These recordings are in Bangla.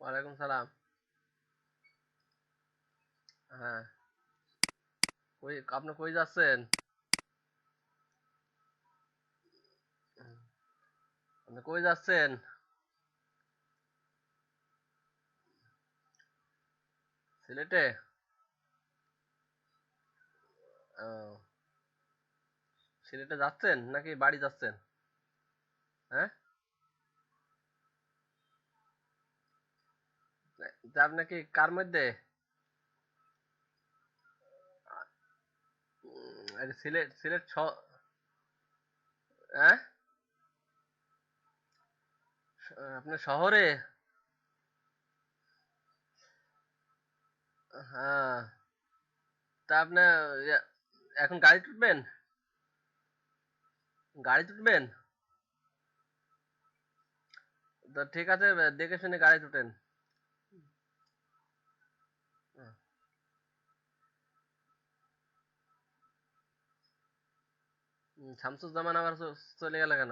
ওয়ালাইকুম সালাম। হ্যাঁ, আপনি কই যাচ্ছেন? আপনি কই যাচ্ছেন? সিলেটে? ও, সিলেটে যাচ্ছেন নাকি বাড়ি যাচ্ছেন? হ্যাঁ, যাব নাকি কার মধ্যে? সিলেট সিলেট হ্যাঁ, আপনার শহরে? হ্যাঁ, তা আপনি ইয়া, এখন গাড়ি তুলবেন? গাড়ি তুলবেন? তো ঠিক আছে, দেখে শুনে গাড়ি তুটেন। শামসুজ্জামান আবার চলে গেল কেন?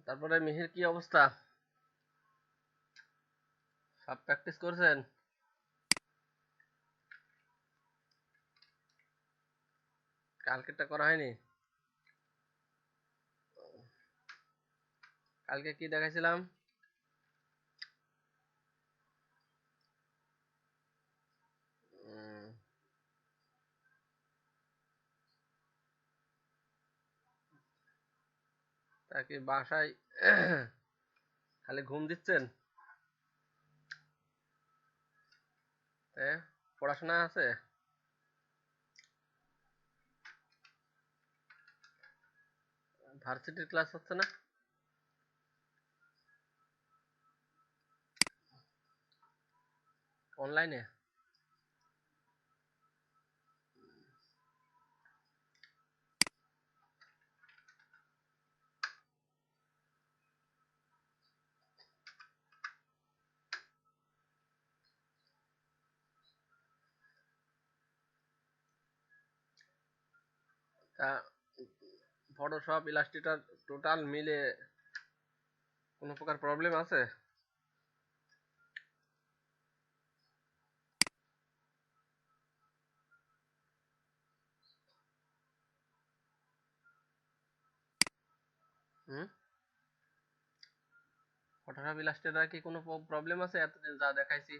তারপরে মিহির কি অবস্থা? সব প্র্যাকটিস করছেন? কালকেরটা করা হয়নি? কালকে কি দেখাইছিলাম? উম, তা কি বাসায় খালি ঘুম দিচ্ছেন? এ, পড়াশোনা আছে? ভার্সিটির ক্লাস হচ্ছে না? অনলাইনে? তা ফটোশপ ইলাস্ট্রেটর টোটাল মিলে কোনো প্রকার প্রবলেম আছে? হুম, ফটোশপ ইলাস্ট্রেটর কি কোনো প্রবলেম আছে এতদিন যা দেখাইছি?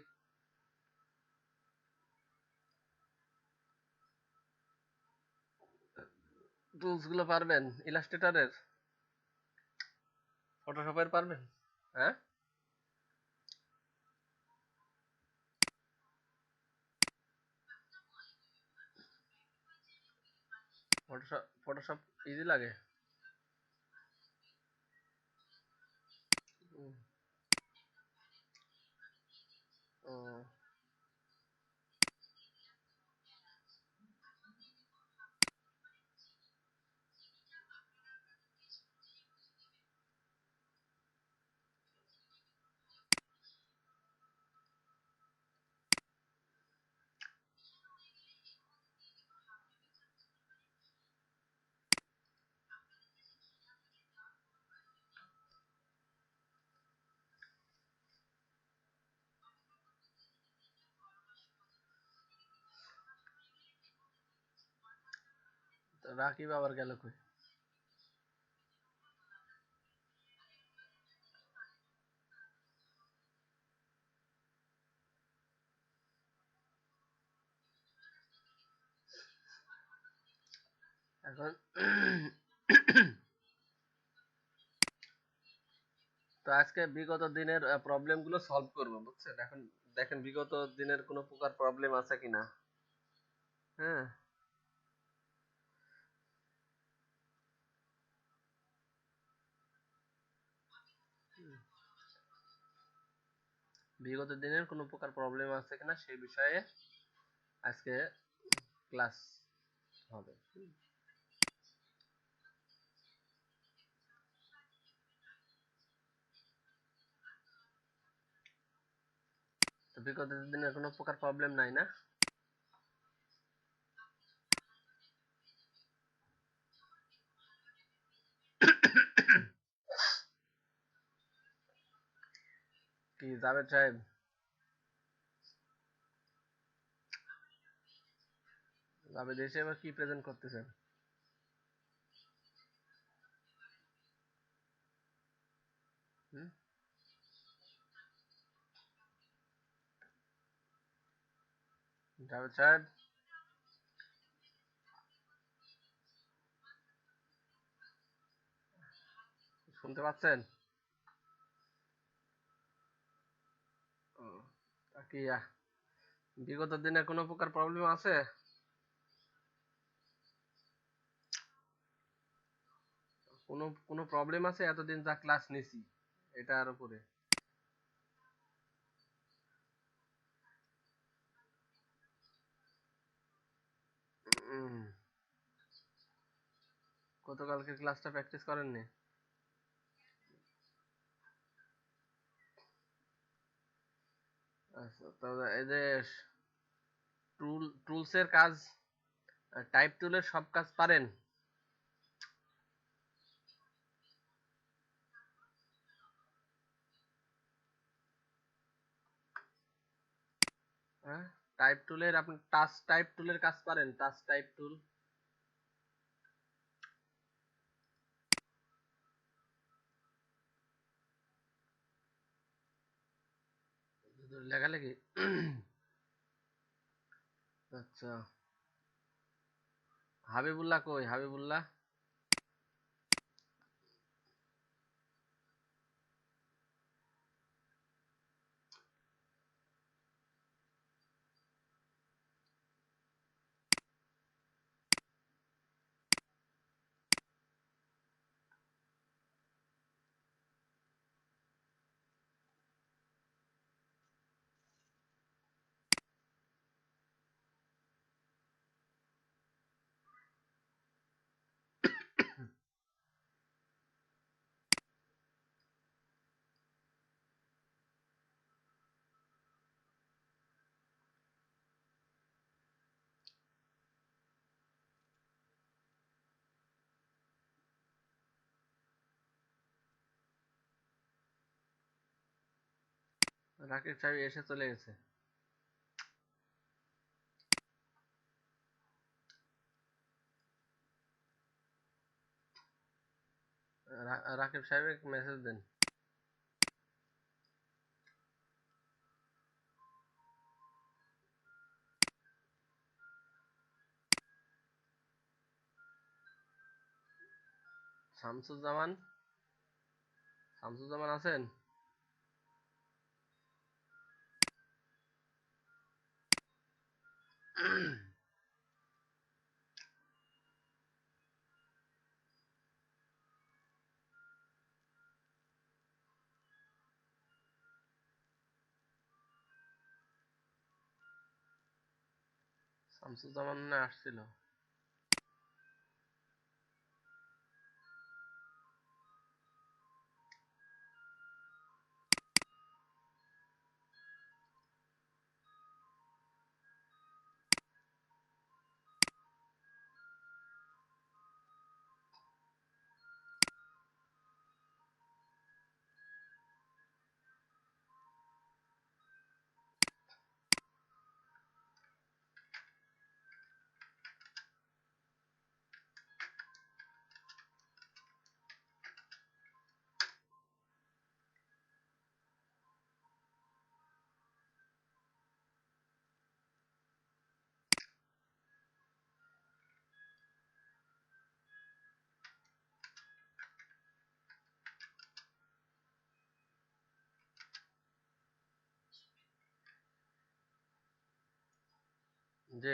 টুলস গুলো পারবেন ইলাস্ট্রেটরের? ফটোশপের পারবেন? হ্যাঁ, ফটোশপ ফটোশপ ইজি লাগে? রাকিব আবার গেল কই? এখন তো আজকে বিগত দিনের প্রবলেম গুলো সলভ করবো, বুঝছেন? এখন দেখেন বিগত দিনের কোনো প্রকার প্রবলেম আছে কিনা। হ্যাঁ, বিগত দিনের কোনো প্রকার প্রবলেম আছে কিনা সেই বিষয়ে আজকে ক্লাস হবে। তো বিগত দিনের কোনো প্রকার প্রবলেম নাই না? কি জাভেদ সাহেব, জাভেদ এসে এবার কি প্রেজেন্ট করতেছেন? হুম? জাভেদ সাহেব, শুনতে পাচ্ছেন? ও, তা কি বিগত দিনের কোনো প্রকার প্রবলেম আছে? কোনো কোনো প্রবলেম আছে এতদিন যা ক্লাস নিছি এটার উপরে? উম, গতকালকে ক্লাসটা প্র্যাকটিস করেননি? আচ্ছা, তো এই যে টুলসের কাজ, টাইপ টুলের সব কাজ পারেন? হ্যাঁ, টাইপ টুলের আপনি টাচ টাইপ টুলের কাজ পারেন? টাচ টাইপ টুল লেখালেখি? আচ্ছা, হাবিবুল্লাহ কই? হাবিবুল্লাহ রাকিব সাহেব এসে চলে গেছে। রাকিব সাহেব মেসেজ দেন। শামসুজ্জামান, শামসুজ্জামান আছেন? শামসুজ্জামান না আসছিল? জি।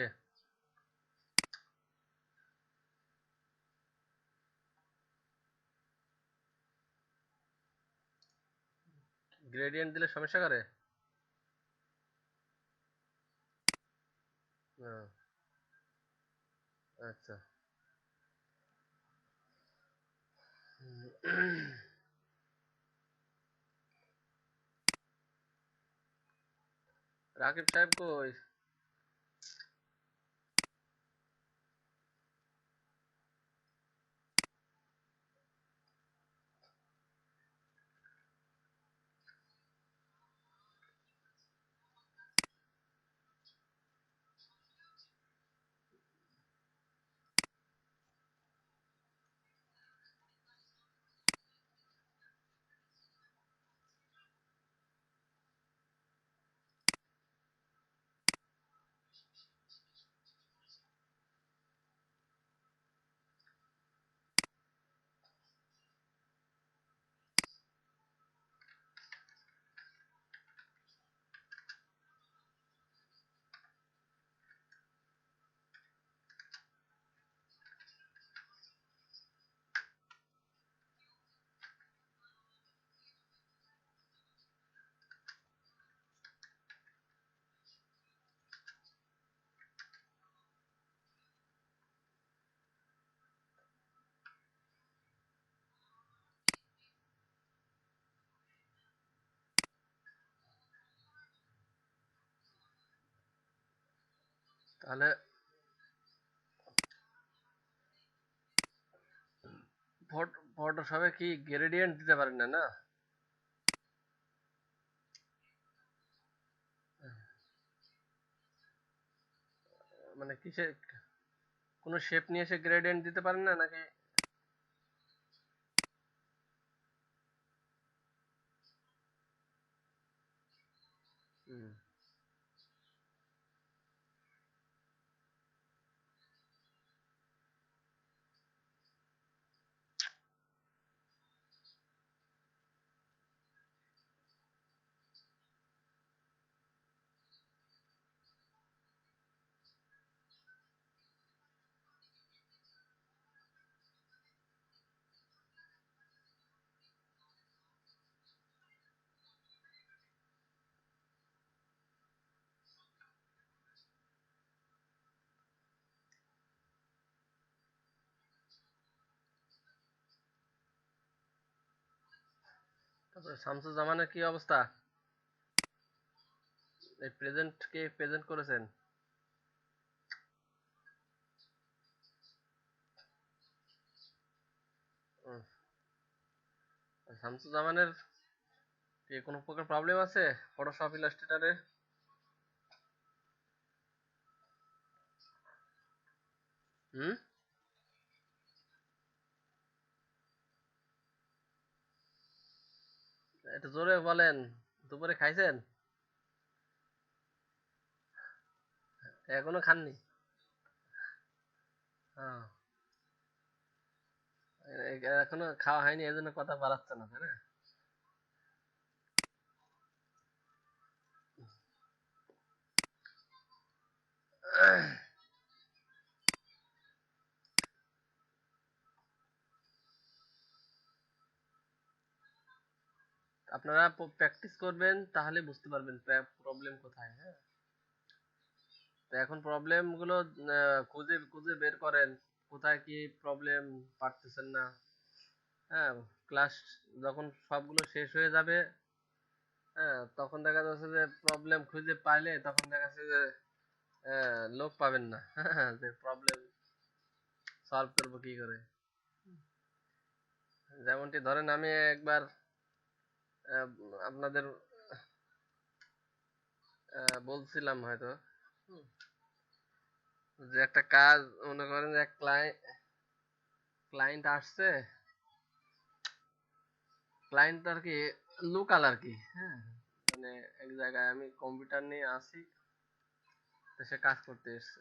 গ্রেডিয়েন্ট দিলে সমস্যা করে? হ্যাঁ, আচ্ছা। রাকিব সাহেব কই? তাহলে ফটোশপে কি গ্রেডিয়েন্ট দিতে পারেন না, না? মানে কিসে, কোনো শেপ নিয়ে এসে গ্রেডিয়েন্ট দিতে পারেন না নাকি? হুম। তারপরে শামসুজ্জামানের কি অবস্থা? এই প্রেজেন্ট কে প্রেজেন্ট করেছেন? হুম। শামসুজ্জামানের কি কোনো প্রকার প্রবলেম আছে ফটোশপ ইলাস্ট্রেটরে? হুম। একটু জোরে বলেন। দুপুরে খাইছেন? এখনো খাননি? হ্যাঁ। এখনো খাওয়া হয়নি, এজন্য কথা বাড়াচ্ছে না, তাই না? আপনারা প্র্যাকটিস করবেন, তাহলে বুঝতে পারবেন প্রবলেম কোথায়। হ্যাঁ, তো এখন প্রবলেম গুলো খুঁজে খুঁজে বের করেন, কোথায় কি প্রবলেম, পারতেছেন না। হ্যাঁ, ক্লাস যখন সবগুলো শেষ হয়ে যাবে, হ্যাঁ, তখন দেখা যাচ্ছে যে প্রবলেম খুঁজে পাইলে তখন দেখা যাচ্ছে যে লোক পাবেন না। হ্যাঁ, যে প্রবলেম সলভ করবো কি করে। যেমনটি ধরেন আমি একবার আহ, আপনাদের বলছিলাম হয়তো, হুম, যে একটা কাজ, মনে করেন যে এক ক্লায়েন্ট আসছে, ক্লায়েন্ট আর কি লোকাল আর কি, হ্যাঁ, মানে এক জায়গায় আমি কম্পিউটার নিয়ে আসি, তো সে কাজ করতে এসছে।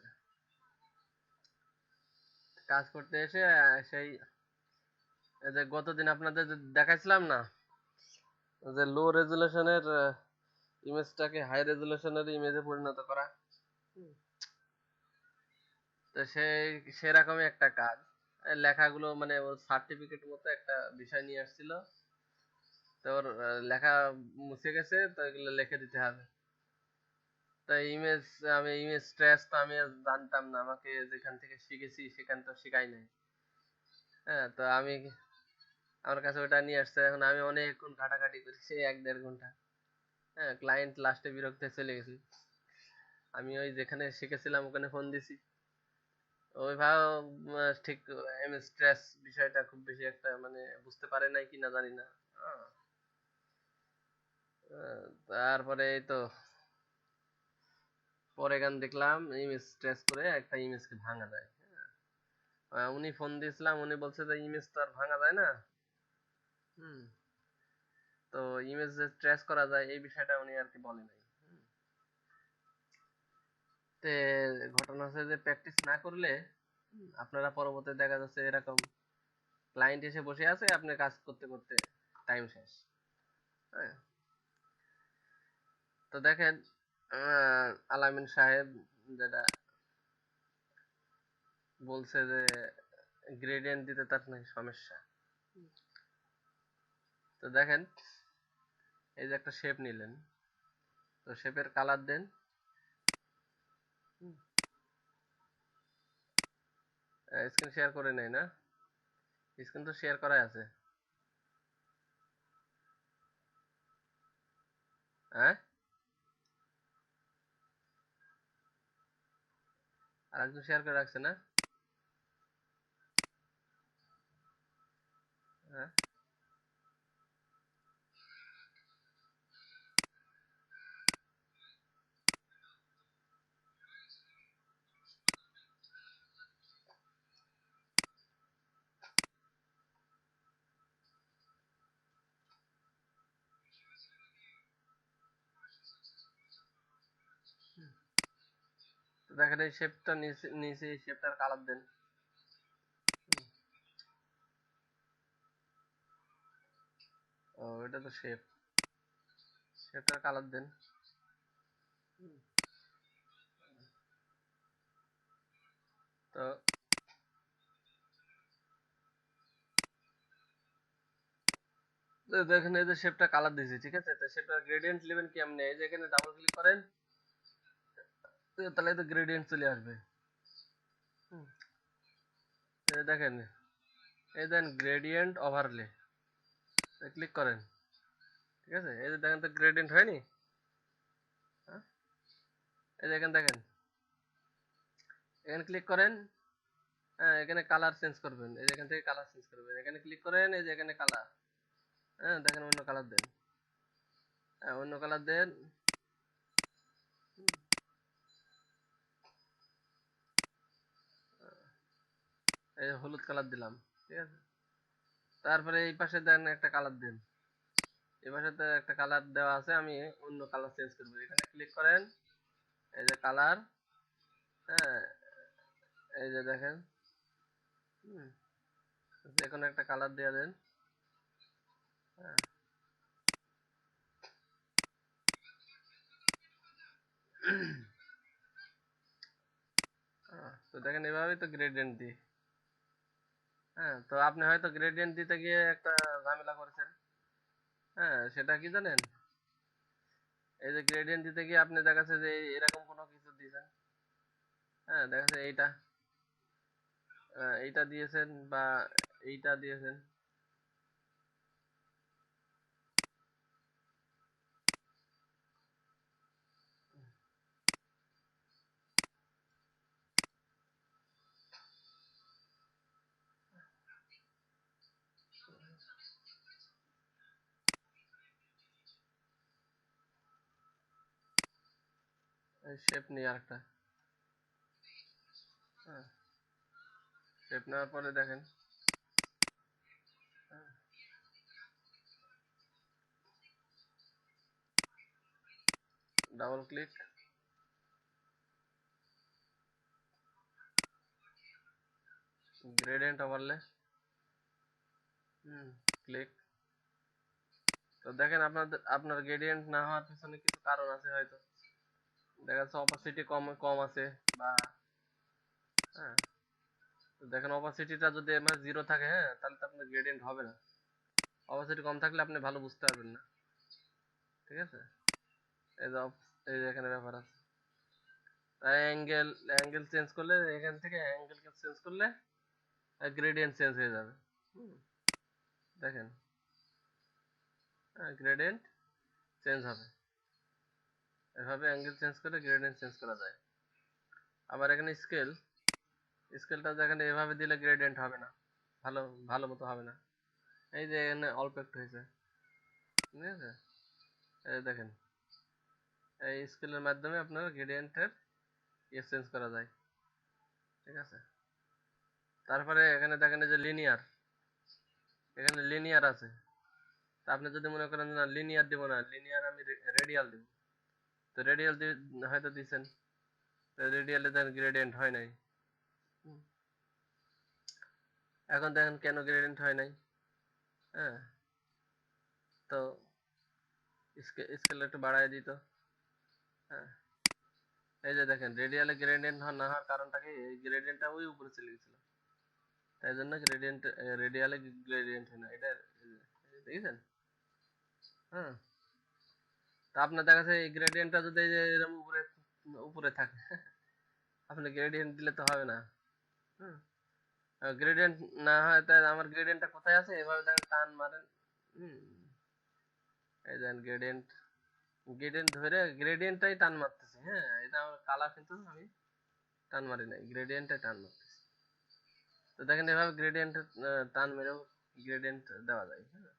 কাজ করতে এসে সেই এই যে গতদিন আপনাদের যে দেখাইছিলাম না, যে লো রেজুলেশনের ইমেজটাকে হাই রেজুলেশনের ইমেজে পরিণত করা। হুম। তো সেরকমই একটা কাজ। লেখাগুলো মানে ওর সার্টিফিকেট মতো একটা বিষয় নিয়ে আসছিল। তো ওর লেখা মুছে গেছে, তো এগুলো লিখে দিতে হবে। তো ইমেজ ট্রেস তো আমি আর জানতাম না, আমাকে যেখান থেকে শিখেছি সেখান তো শিখাই নাই। হ্যাঁ, তো আমার কাছে ওটা নিয়ে আসছে, এখন আমি অনেকক্ষণ ঘাটাঘাটি করেছি, 1-1.5 ঘন্টা। হ্যাঁ, ক্লায়েন্ট লাস্টে বিরক্ত হয়ে চলে গেছি। আমি ওই যেখানে শিখেছিলাম ওখানে ফোন দিছি। ওইভাবে ঠিক এমএস স্ট্রেস বিষয়টা খুব বেশি একটা মানে বুঝতে পারে নাই কিনা জানি না। আহ, তারপরে এই তো পরে গান দেখলাম ইমেজ ট্রেস করে একটা ইমেজকে ভাঙা যায়। উনি ফোন দিয়েছিলাম, উনি বলছে যে ইমেজ তো আর ভাঙা যায় না। হুম। তো ইমেজ যে ট্রেস করা যায় এই বিষয়টা উনি আর কি বলে নাই। তে ঘটনা হচ্ছে যে প্র্যাকটিস না করলে আপনারা পরবর্তীতে দেখা যাচ্ছে এরকম ক্লায়েন্ট এসে বসে আছে, আপনি কাজ করতে করতে টাইম শেষ। হ্যাঁ, তো দেখেন আলামিন সাহেব যেটা বলছে যে গ্রেডিয়েন্ট দিতে তার নাকি সমস্যা। তো দেখেন এই যে একটা শেপ নিলেন, তো শেপের কালার দেন। স্ক্রিন শেয়ার করে নেই না? স্ক্রিন তো শেয়ার করাই আছে। হ্যাঁ, আর একজন শেয়ার করে রাখছে না? হ্যাঁ, তো দেখেন এই শেপটা নিচে নিচে এই শেপটার কালার দেন। ও, এটা তো শেপটার কালার দেন। তো দেখেন এই যে শেপটা কালার দিয়েছি, ঠিক আছে? তো শেপটার গ্রেডিয়েন্ট নেবেন কেমনে? এই যে এখানে ডাবল ক্লিক করেন, তো তাহলে তো গ্রেডিয়েন্ট চলে আসবে। হুম, এই যে দেখেন, এই দেন গ্রেডিয়েন্ট ওভারলে, ক্লিক করেন। ঠিক আছে, এই যে দেখেন তো গ্রেডিয়েন্ট হয়নি। হ্যাঁ? এই যে এখানে দেখেন, এখানে ক্লিক করেন। হ্যাঁ, এখানে কালার চেঞ্জ করবেন, এই যে এখান থেকে কালার চেঞ্জ করবেন, এখানে ক্লিক করেন, এই যে এখানে কালার। হ্যাঁ, দেখেন অন্য কালার দেন। হ্যাঁ, অন্য কালার দেন। এই যে হলুদ কালার দিলাম। ঠিক আছে, তারপরে এই পাশে দেন একটা কালার দেন। এই পাশে তো একটা কালার দেওয়া আছে, আমি অন্য কালার চেঞ্জ করবো, এখানে ক্লিক করেন। এই যে কালার। হ্যাঁ, এই যে দেখেন। হুম, যে কোনো একটা কালার দিয়ে দেন। হ্যাঁ, তো দেখেন এভাবেই তো গ্রেডিয়েন্ট দিই। হ্যাঁ, তো আপনি হয়তো গ্রেডিয়েন্ট দিতে গিয়ে একটা ঝামেলা করেছেন। হ্যাঁ, সেটা কি জানেন? এই যে গ্রেডিয়েন্ট দিতে গিয়ে আপনি দেখা যাচ্ছে যে এরকম কোনো কিছু দিয়েছেন। হ্যাঁ, দেখা যাচ্ছে এইটা দিয়েছেন বা এইটা দিয়েছেন। শেপ নিয়ে আরেকটা। হ্যাঁ, শেপ নেওয়ার পরে দেখেন। Double click, gradient overlay. Hmm, click. তো দেখেন আপনার গ্রেডিয়েন্ট না হওয়ার পিছনে কিছু কারণ আছে হয়তো। দেখা যাচ্ছে অপাসিটি কম কম আছে বা হ্যাঁ, তো দেখেন অপাসিটিটা যদি আমার 0 থাকে, হ্যাঁ, তাহলে তো আপনার গ্রেডিয়েন্ট হবে না। অপাসিটি কম থাকলে আপনি ভালো বুঝতে পারবেন না। ঠিক আছে? এই যে এই যে এখানে ব্যাপার আছে। তাই অ্যাঙ্গেল চেঞ্জ করলে, এখান থেকে অ্যাঙ্গেল চেঞ্জ করলে গ্রেডিয়েন্ট চেঞ্জ হয়ে যাবে। হুম, দেখেন গ্রেডিয়েন্ট চেঞ্জ হবে। এভাবে অ্যাঙ্গেল চেঞ্জ করে গ্রেডিয়েন্ট চেঞ্জ করা যায়। আবার এখানে স্কেলটা যেখানে এভাবে দিলে গ্রেডিয়েন্ট হবে না, ভালো ভালো মতো হবে না। এই যে এখানে অল্প একটু হয়েছে, ঠিক আছে? এই দেখেন, এই স্কেলের মাধ্যমে আপনার গ্রেডিয়েন্টের চেঞ্জ করা যায়। ঠিক আছে? তারপরে এখানে দেখেন এই যে লিনিয়ার, এখানে লিনিয়ার আছে। তা আপনি যদি মনে করেন না লিনিয়ার দিব না, লিনিয়ার আমি রেডিয়াল দিব, তো রেডিয়াল হয়তো দিচ্ছেন, রেডিয়ালে দেন গ্রেডিয়েন্ট হয় নাই। হুম, এখন দেখেন কেন গ্রেডিয়েন্ট হয় নাই। হ্যাঁ, তো স্কেল একটু বাড়ায় দিত। হ্যাঁ, এই যে দেখেন রেডিয়ালে গ্রেডিয়েন্ট না হওয়ার কারণটা কি, এই গ্রেডিয়েন্টটা ওই উপরে চলে গেছিল, তাই জন্য গ্রেডিয়েন্ট, রেডিয়ালে গ্রেডিয়েন্ট হয় না এটা। দেখেছেন? হ্যাঁ, তা আপনার দেখা যাচ্ছে এই গ্রেডিয়েন্টটা যদি এই যে এরকম উপরে উপরে থাকে, আপনি গ্রেডিয়েন্ট দিলে তো হবে না। হুম, গ্রেডিয়েন্ট না হয়, তাই আমার গ্রেডিয়েন্টটা কোথায় আছে, এভাবে দেখেন টান মারেন। হুম, এই দেখেন গ্রেডিয়েন্ট, গ্রেডিয়েন্ট ধরে গ্রেডিয়েন্টটাই টান মারতেছে। হ্যাঁ, এটা আমার কালার, কিন্তু আমি টান মারি নাই, গ্রেডিয়েন্টটাই টান মারতেছে। তো দেখেন এভাবে গ্রেডিয়েন্ট টান মেরেও গ্রেডিয়েন্ট দেওয়া যায়। হ্যাঁ,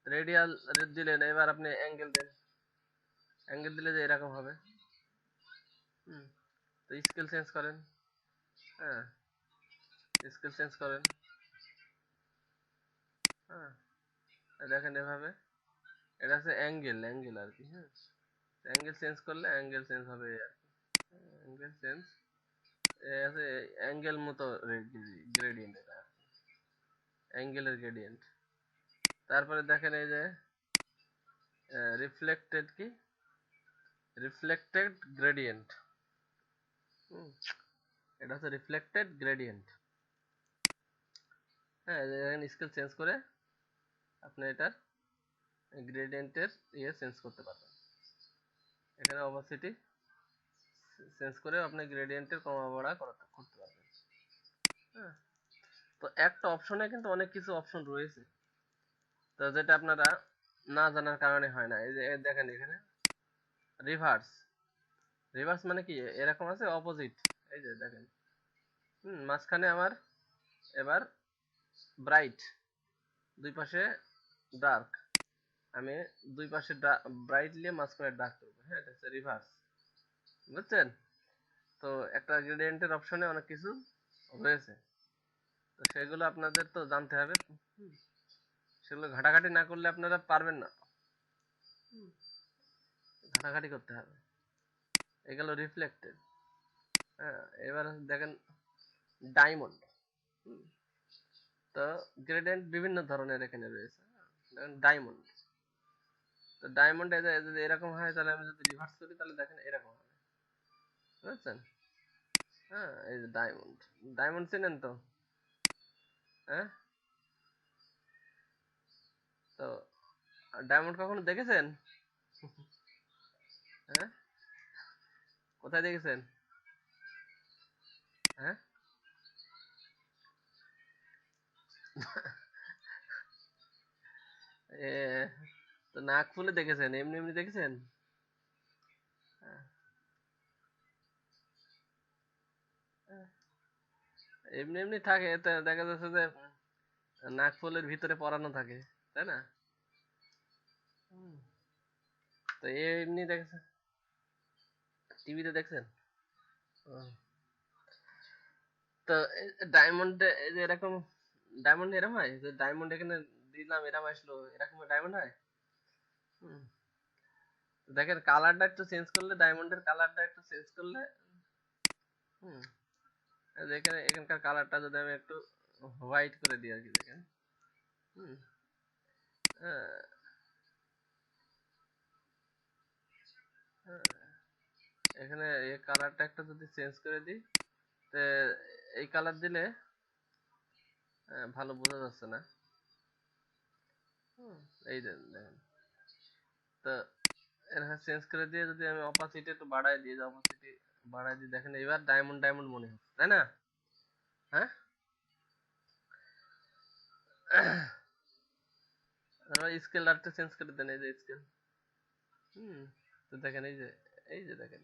রেডিয়াল দিলেন, এবার আপনি অ্যাঙ্গেল দেন, অ্যাঙ্গেল দিলে যে এরকম হবে। হুম, তো স্কেল চেঞ্জ করেন। হ্যাঁ, স্কেল চেঞ্জ করেন। হ্যাঁ, দেখেন এভাবে, এটা হচ্ছে অ্যাঙ্গেল আর কি। হ্যাঁ, অ্যাঙ্গেল চেঞ্জ করলে অ্যাঙ্গেল চেঞ্জ হবে আর কি। অ্যাঙ্গেল চেঞ্জ আছে, অ্যাঙ্গেল মতো গ্রেডিয়েন্ট, এটা অ্যাঙ্গেলের গ্রেডিয়েন্ট। তারপরে দেখেন এই যে রিফ্লেক্টেড কি, রিফ্লেক্টেড গ্রেডিয়েন্ট। এটা হচ্ছে রিফ্লেক্টেড গ্রেডিয়েন্ট। হ্যাঁ, দেখেন স্কেল চেঞ্জ করে আপনি এটার গ্রেডিয়েন্টের চেঞ্জ করতে পারবেন। এখানে অপাসিটি চেঞ্জ করে আপনি গ্রেডিয়েন্টের কমা বাড়া করতে পারবেন। হ্যাঁ, তো একটা অপশনে কিন্তু অনেক কিছু অপশন রয়েছে, তো যেটা আপনারা না জানার কারণে হয় না। এই যে দেখেন এখানে রিভার্স, রিভার্স মানে কি, এরকম আছে অপোজিট। এই যে দেখেন, মাঝখানে আমার এবার ব্রাইট, দুই পাশে ডার্ক, আমি দুই পাশে ব্রাইট নিয়ে মাঝখানে ডার্ক করবো। হ্যাঁ, এটা হচ্ছে রিভার্স। বুঝছেন? তো একটা গ্রেডিয়েন্টের অপশনে অনেক কিছু রয়েছে, তো সেগুলো আপনাদের তো জানতে হবে। হুম, সেগুলো ঘাটাঘাটি না করলে আপনারা পারবেন না। হুম, ঘাটাঘাটি করতে হবে। এগুলো রিফ্লেক্টেড। হ্যাঁ, এবার দেখেন ডায়মন্ড। তো গ্রেডিয়েন্ট বিভিন্ন ধরনের এখানে রয়েছে। দেখেন ডায়মন্ড, তো ডায়মন্ড যদি এরকম হয়, তাহলে আমি যদি রিভার্স করি তাহলে দেখেন এরকম হবে। বুঝছেন? হ্যাঁ, এই যে ডায়মন্ড, ডায়মন্ড চেনেন তো? হ্যাঁ, তো ডায়মন্ড কখনো দেখেছেন? হ্যাঁ, কোথায় দেখেছেন? হ্যাঁ, এ, তো নাক ফুলে দেখেছেন, এমনি এমনি দেখেছেন? হ্যাঁ, হ্যাঁ, এমনি এমনি থাকে, তো দেখা যাচ্ছে যে নাক ফুলের ভিতরে পরানো থাকে, তাই না? হুম, তো এমনি দেখেছেন, টিভিতে দেখছেন? ও, তো ডায়মন্ড এই যে এরকম, ডায়মন্ড এরকম হয় যে ডায়মন্ড এখানে দিলাম, এরকম আসলো, এরকম ডায়মন্ড হয়। হুম, দেখেন কালারটা একটু চেঞ্জ করলে, ডায়মন্ডের কালারটা একটু চেঞ্জ করলে, হুম, এই যে এখানকার কালারটা যদি আমি একটু হোয়াইট করে দিই আর কি, দেখেন। হুম, হ্যাঁ, হ্যাঁ, এখানে এই কালারটা একটা যদি চেঞ্জ করে দিই, তে এই কালার দিলে ভালো বোঝা যাচ্ছে না। এই দেখেন, তো এখানে চেঞ্জ করে দিয়ে যদি আমি অপাসিটি একটু বাড়াই দিই, অপাসিটি বাড়াই দিই, দেখেন এবার ডায়মন্ড ডায়মন্ড মনে হচ্ছে, তাই না? হ্যাঁ, তারপর স্কেল আরটা চেঞ্জ করে দেন, এই যে স্কেল। তো দেখেন এই যে দেখেন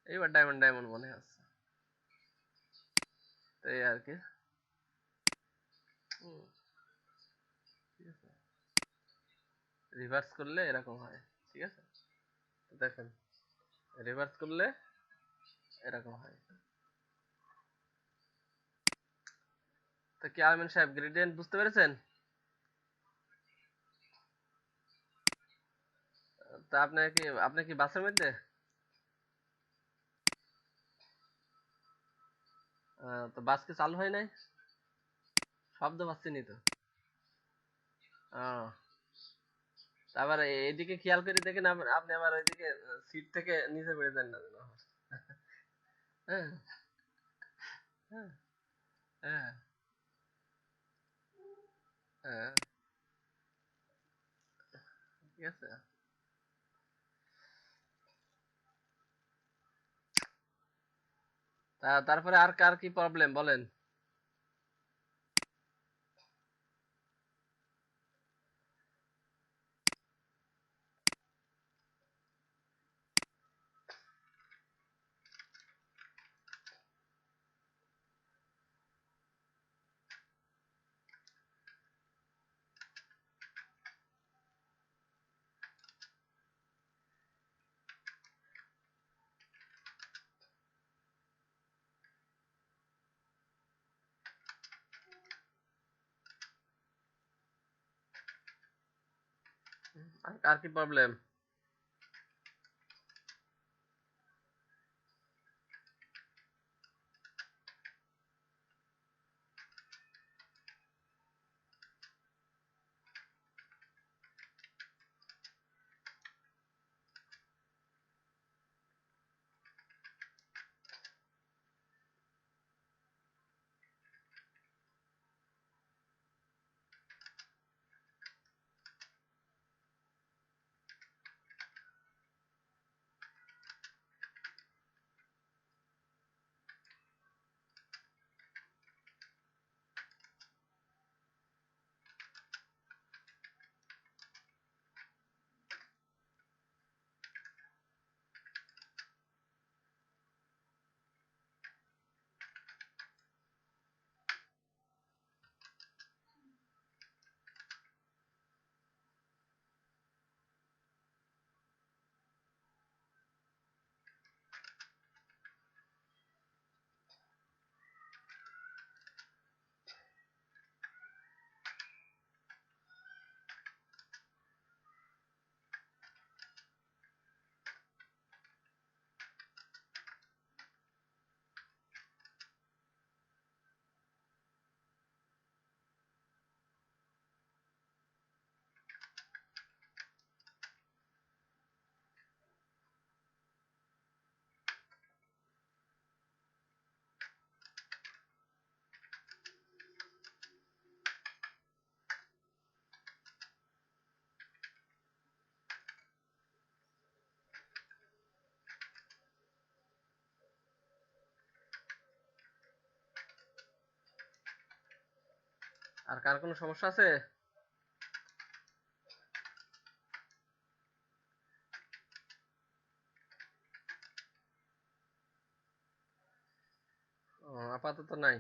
এইবার ডায়মন্ড ডায়মন্ড মনে হচ্ছে। তো এই আর কি। হুম, ঠিক আছে, রিভার্স করলে এরকম হয়, ঠিক আছে। তো দেখেন রিভার্স করলে এরকম হয়। তো কি আলমিন সাহেব গ্রেডিয়েন্ট বুঝতে পেরেছেন? তা আপনি কি বাসের মধ্যে? তো বাস কি চালু হয় নাই? শব্দ পাচ্ছি নি তো। আহ, আবার এদিকে খেয়াল করে দেখেন, আপনি আবার ওইদিকে সিট থেকে নিচে পড়ে যান না যেন আবার। হ্যাঁ, হ্যাঁ, হ্যাঁ, হ্যাঁ, ঠিক আছে। তারপরে আর কার কি প্রবলেম বলেন? আর কার কি প্রবলেম? আর কার কোনো সমস্যা আছে? আপাতত নাই।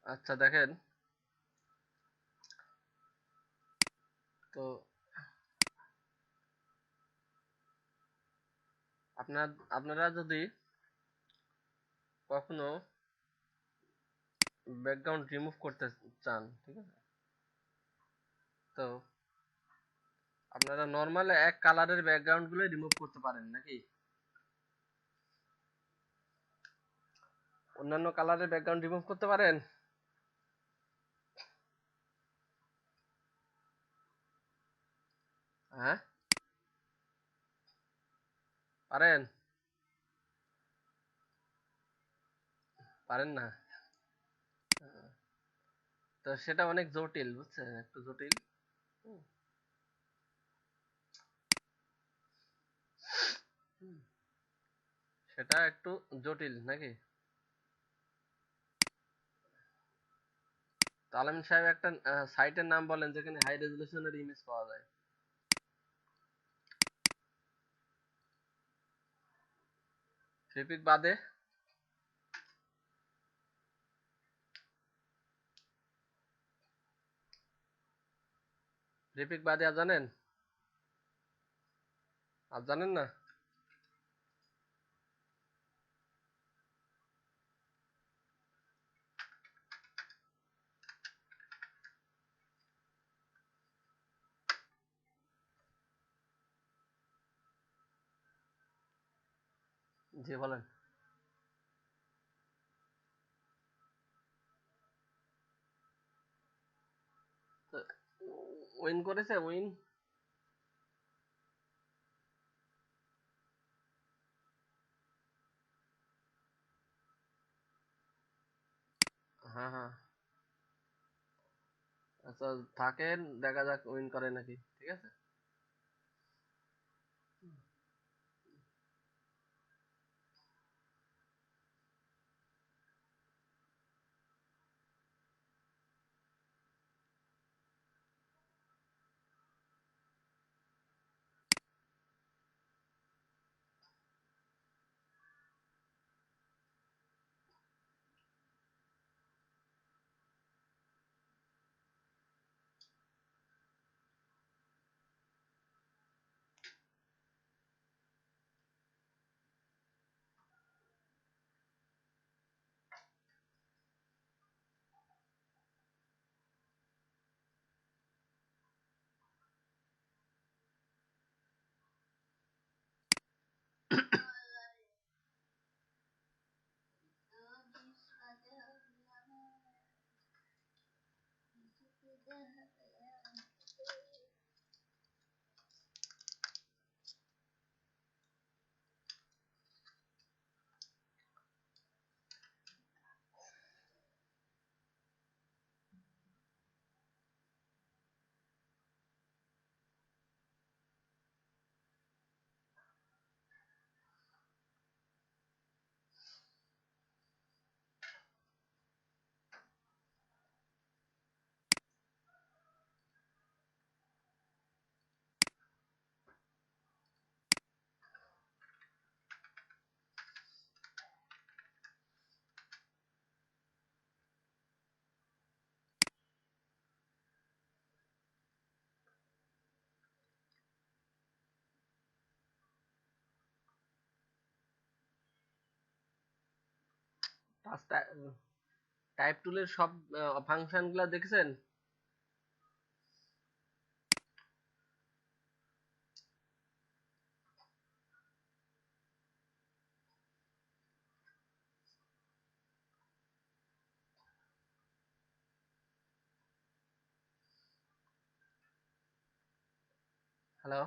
আচ্ছা দেখেন, তো আপনারা যদি কখনো ব্যাকগ্রাউন্ড রিমুভ করতে চান, ঠিক আছে, তো আপনারা নর্মাল এক কালারের ব্যাকগ্রাউন্ড গুলো রিমুভ করতে পারেন নাকি? অন্যান্য কালারের ব্যাকগ্রাউন্ড রিমুভ করতে পারেন? হ্যাঁ, পারেন? পারেন না? তো সেটা অনেক জটিল, বুঝছেন, একটু জটিল। হুম, হুম, সেটা একটু জটিল নাকি? তো আলামিন সাহেব একটা সাইটের নাম বলেন যেখানে হাই রেজলিউশনের ইমেজ পাওয়া যায়। ফ্লিপিক বাদে? ফ্লিপিক বাদে আর জানেন? আর জানেন না? জি বলেন। তো উইন করেছে, উইন? হ্যাঁ হ্যাঁ, আচ্ছা থাকেন, দেখা যাক উইন করে নাকি, ঠিক আছে। টাইপ টুলের সব ফাংশন গুলা দেখেছেন? হ্যালো,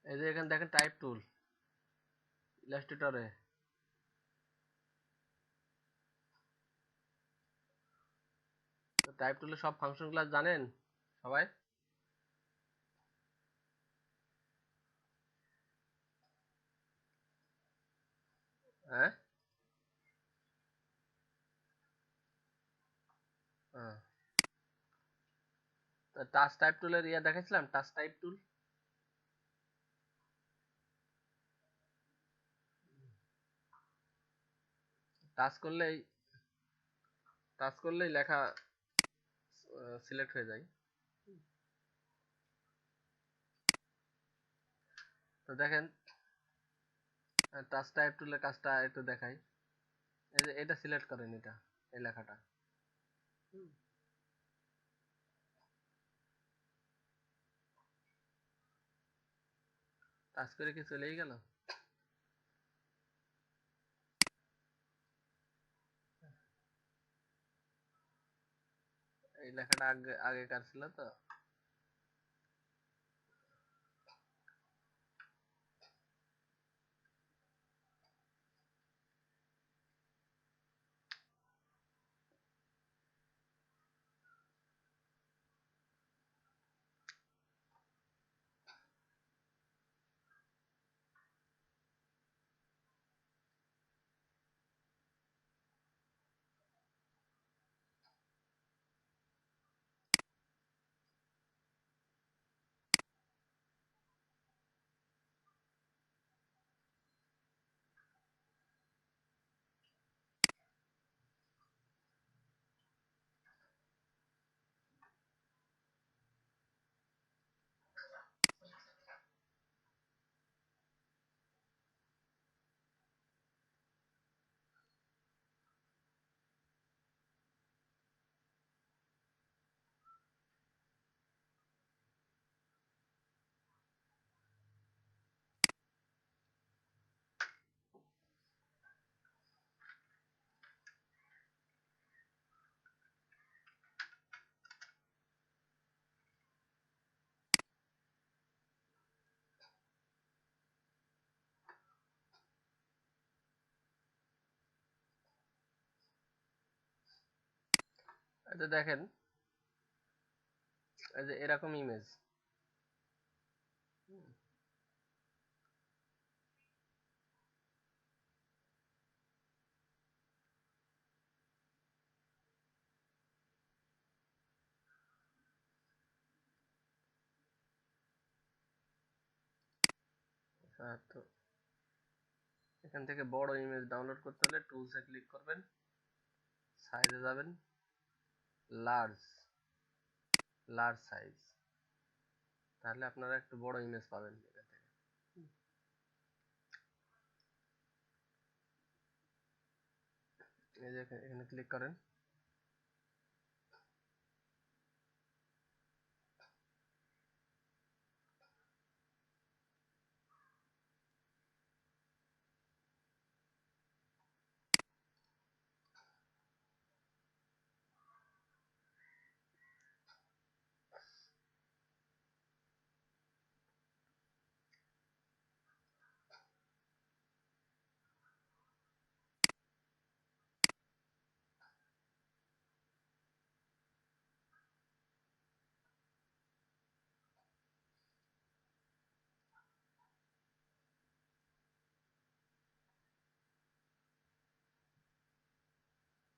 এই যে এখানে দেখেন টাইপ টুল ইলাস্ট্রেটরে। তো টাইপ টুলের সব ফাংশন গুলা জানেন সবাই? হ্যাঁ, টাচ টাইপ টুলের ইয়ে দেখাইছিলাম, টাচ টাইপ টুল। টাচ করলেই লেখা সিলেক্ট হয়ে যায়। তো দেখেন টাচ টাইপ টুলের কাজটা একটু দেখাই। এই যে এটা সিলেক্ট করেন, এটা এই লেখাটা টাচ করে কি চলেই গেল? এই লেখাটা আগেকার ছিল তো। এই যে দেখেন, এই যে এরকম ইমেজ। তো এখান থেকে বড় ইমেজ ডাউনলোড করতে হলে টুলসে ক্লিক করবেন, সাইজে যাবেন, লার্জ সাইজ, তাহলে আপনারা একটু বড় ইমেজ পাবেন এখান থেকে। এই যে এখানে ক্লিক করেন।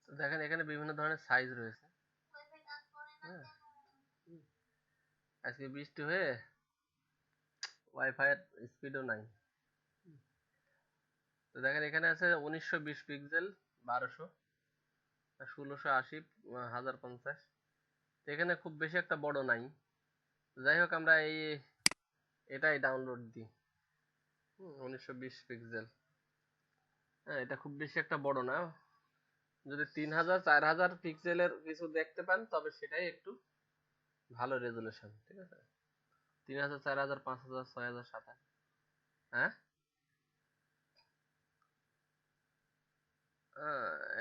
তো দেখেন এখানে বিভিন্ন ধরনের সাইজ রয়েছে। হ্যাঁ, আজকে বৃষ্টি হয়ে ওয়াইফাই এর স্পিডও নাই। তো দেখেন এখানে আছে 1920 পিক্সেল, 1200, 1680, 1050। এখানে খুব বেশি একটা বড় নাই। যাই হোক, আমরা এটাই ডাউনলোড দিই। 1920 পিক্সেল। হ্যাঁ, এটা খুব বেশি একটা বড় না। যদি 3000 4000 পিক্সেলের কিছু দেখতে পান তবে সেটাই একটু ভালো রেজুলেশন, ঠিক আছে? 3000 4000 5000 6000 7000। হ্যাঁ,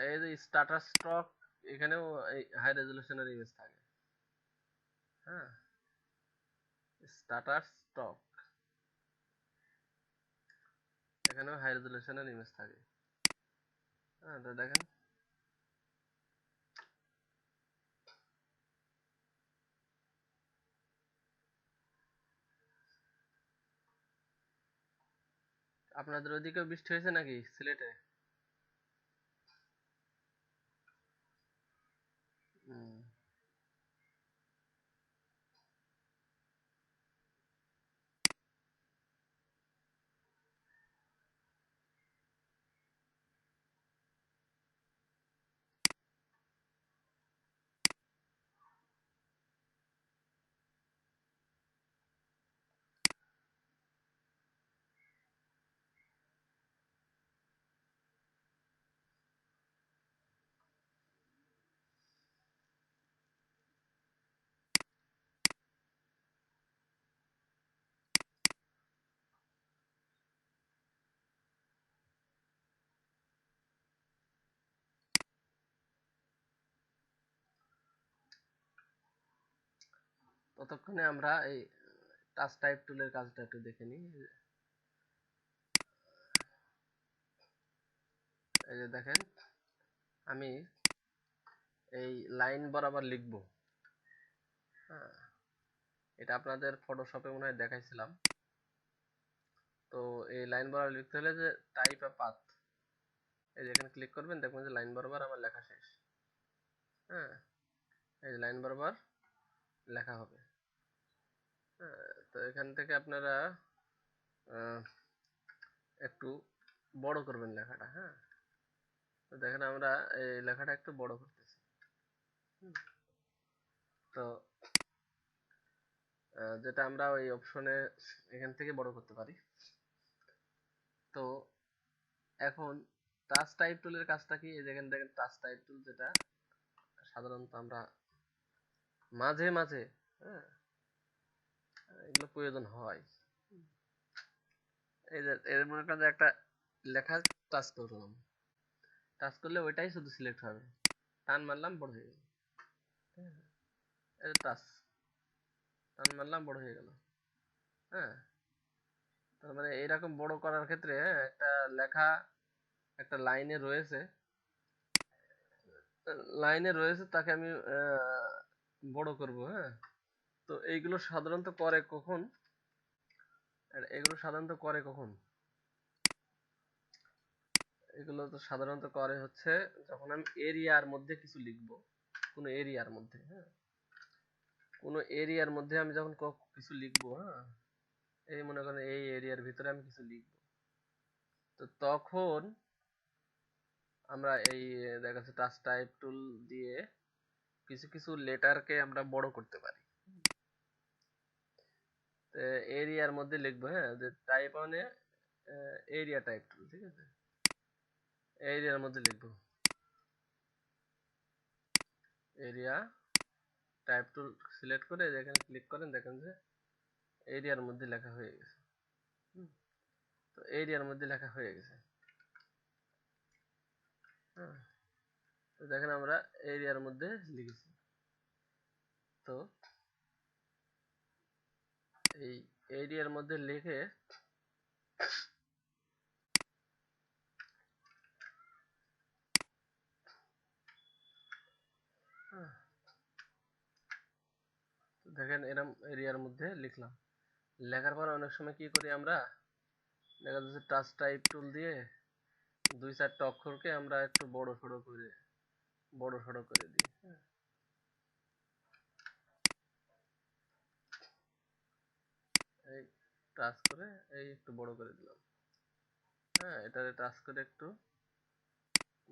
এই যে স্টার্টার স্টক, এখানেও এই হাই রেজুলেশনের ইমেজ থাকে। হ্যাঁ, স্টার্টার স্টক, এখানেও হাই রেজুলেশনের ইমেজ থাকে। হ্যাঁ, তো দেখেন আপনাদের ওইদিকেও বৃষ্টি হয়েছে নাকি সিলেটে? হুম। ততক্ষণে আমরা এই টাচ টাইপ টুলের কাজটা একটু দেখে নিই। এই যে দেখেন, আমি এই লাইন বরাবর লিখবো। হ্যাঁ, এটা আপনাদের ফটোশপে মনে হয় দেখাইছিলাম। তো এই লাইন বরাবর লিখতে হলে যে টাইপ আ পাথ, এই যে এখানে ক্লিক করবেন, দেখবেন যে লাইন বরাবর আমার লেখা শেষ। হ্যাঁ, এই যে লাইন বরাবর লেখা হবে। হ্যাঁ, তো এখান থেকে আপনারা একটু বড় করবেন লেখাটা। হ্যাঁ, তো দেখেন আমরা এই লেখাটা একটু বড় করতেছি। তো যেটা আমরা ওই অপশনে এখান থেকে বড় করতে পারি। তো এখন টাচ টাইপ টুলের কাজটা কি, এই দেখেন দেখেন টাচ টাইপ টুল, যেটা সাধারণত আমরা মাঝে মাঝে, হ্যাঁ, এগুলো প্রয়োজন হয়। এই যে এর মনে করেন যে একটা লেখা টাচ করলাম, টাচ করলে ওইটাই শুধু সিলেক্ট হবে, টান মারলাম বড় হয়ে গেল। এই যে টাচ, টান মারলাম বড় হয়ে গেল। হ্যাঁ, তার মানে এইরকম বড় করার ক্ষেত্রে, হ্যাঁ, একটা লেখা একটা লাইনে রয়েছে, তাকে আমি বড় করব। হ্যাঁ, তো এইগুলো সাধারণত করে কখন, এগুলো সাধারণত করে কখন, এগুলো তো সাধারণত করে হচ্ছে যখন আমি এরিয়ার মধ্যে কিছু লিখবো, কোনো এরিয়ার মধ্যে। হ্যাঁ, কোনো এরিয়ার মধ্যে আমি যখন কিছু লিখবো, হ্যাঁ, এই মনে করেন এই এরিয়ার ভিতরে আমি কিছু লিখবো, তো তখন আমরা এই দেখা যাচ্ছে টাচ টাইপ টুল দিয়ে কিছু কিছু লেটারকে আমরা বড় করতে পারি। এরিয়ার মধ্যে লিখবো, হ্যাঁ, যে টাইপ অনে এরিয়া টাইপ টুল, ঠিক আছে, এরিয়ার মধ্যে লিখবো এরিয়া টাইপ টুল সিলেক্ট করে যেখানে ক্লিক করেন, দেখেন যে এরিয়ার মধ্যে লেখা হয়ে গেছে। তো এরিয়ার মধ্যে লেখা হয়ে গেছে। হ্যাঁ, তো দেখেন আমরা এরিয়ার মধ্যে লিখেছি। তো এই এরিয়ার মধ্যে লিখে দেখেন এরম এরিয়ার মধ্যে লিখলাম, লেখার পর অনেক সময় কি করি আমরা, দেখা যাচ্ছে টাচ টাইপ টুল দিয়ে দুই চারটা অক্ষরকে আমরা একটু বড় সড়ো করে দিই। এই টাচ করে এই একটু বড় করে দিলাম। হ্যাঁ, এটারে টাচ করে একটু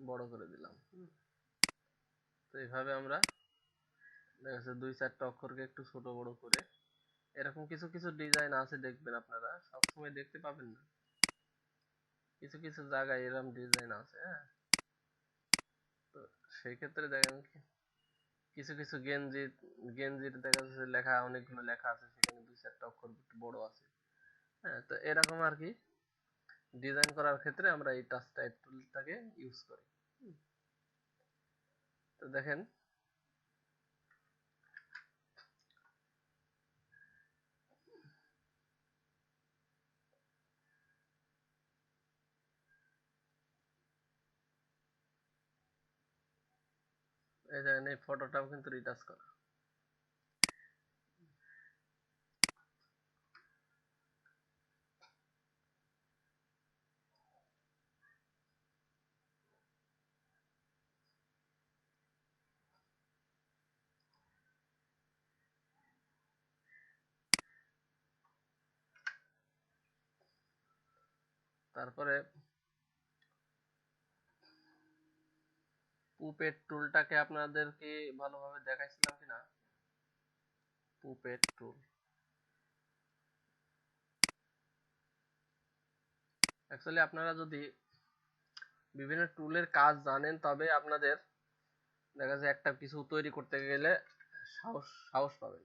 বড় করে দিলাম। তো এইভাবে আমরা দেখা যাচ্ছে দুই চারটা অক্ষরকে একটু ছোট বড় করে, এরকম কিছু কিছু ডিজাইন আছে, দেখবেন আপনারা সবসময় দেখতে পাবেন না, কিছু কিছু জায়গায় এরকম ডিজাইন আছে। হ্যাঁ, তো সেই ক্ষেত্রে দেখেন কিছু কিছু গেঞ্জির দেখা যাচ্ছে লেখা, অনেকগুলো লেখা আছে, সেখানে দুই চারটা অক্ষর একটু বড় আছে। হ্যাঁ, তো এরকম আর কি ডিজাইন করার ক্ষেত্রে আমরা এই টাচ টাইপ টুলটাকে ইউজ করি। তো দেখেন এই দেখেন এই ফটোটাও কিন্তু রিটাচ করা। তারপরে পুপেট টুলটাকে আপনাদেরকে ভালোভাবে দেখাইছিলাম কিনা, পুপেট টুল অ্যাকচুয়ালি আপনারা যদি বিভিন্ন টুলের কাজ জানেন, তবে আপনাদের দেখা যায় একটা কিছু তৈরি করতে গেলে সাহস সাহস পাবেন।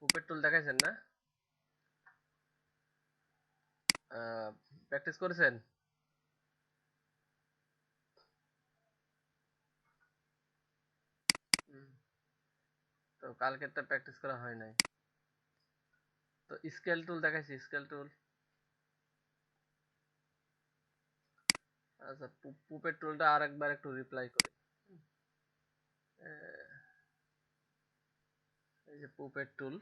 পুপেট টুল দেখাইছেন না, প্র্যাকটিস করেছেন? হুম। তো কালকেরটা প্র্যাকটিস করা হয় নাই। তো স্কেল টুল দেখাইছি, স্কেল টুল। আচ্ছা, পুপেট টুলটা আরেকবার একটু রিপ্লাই করি। এই যে পুপেট টুল,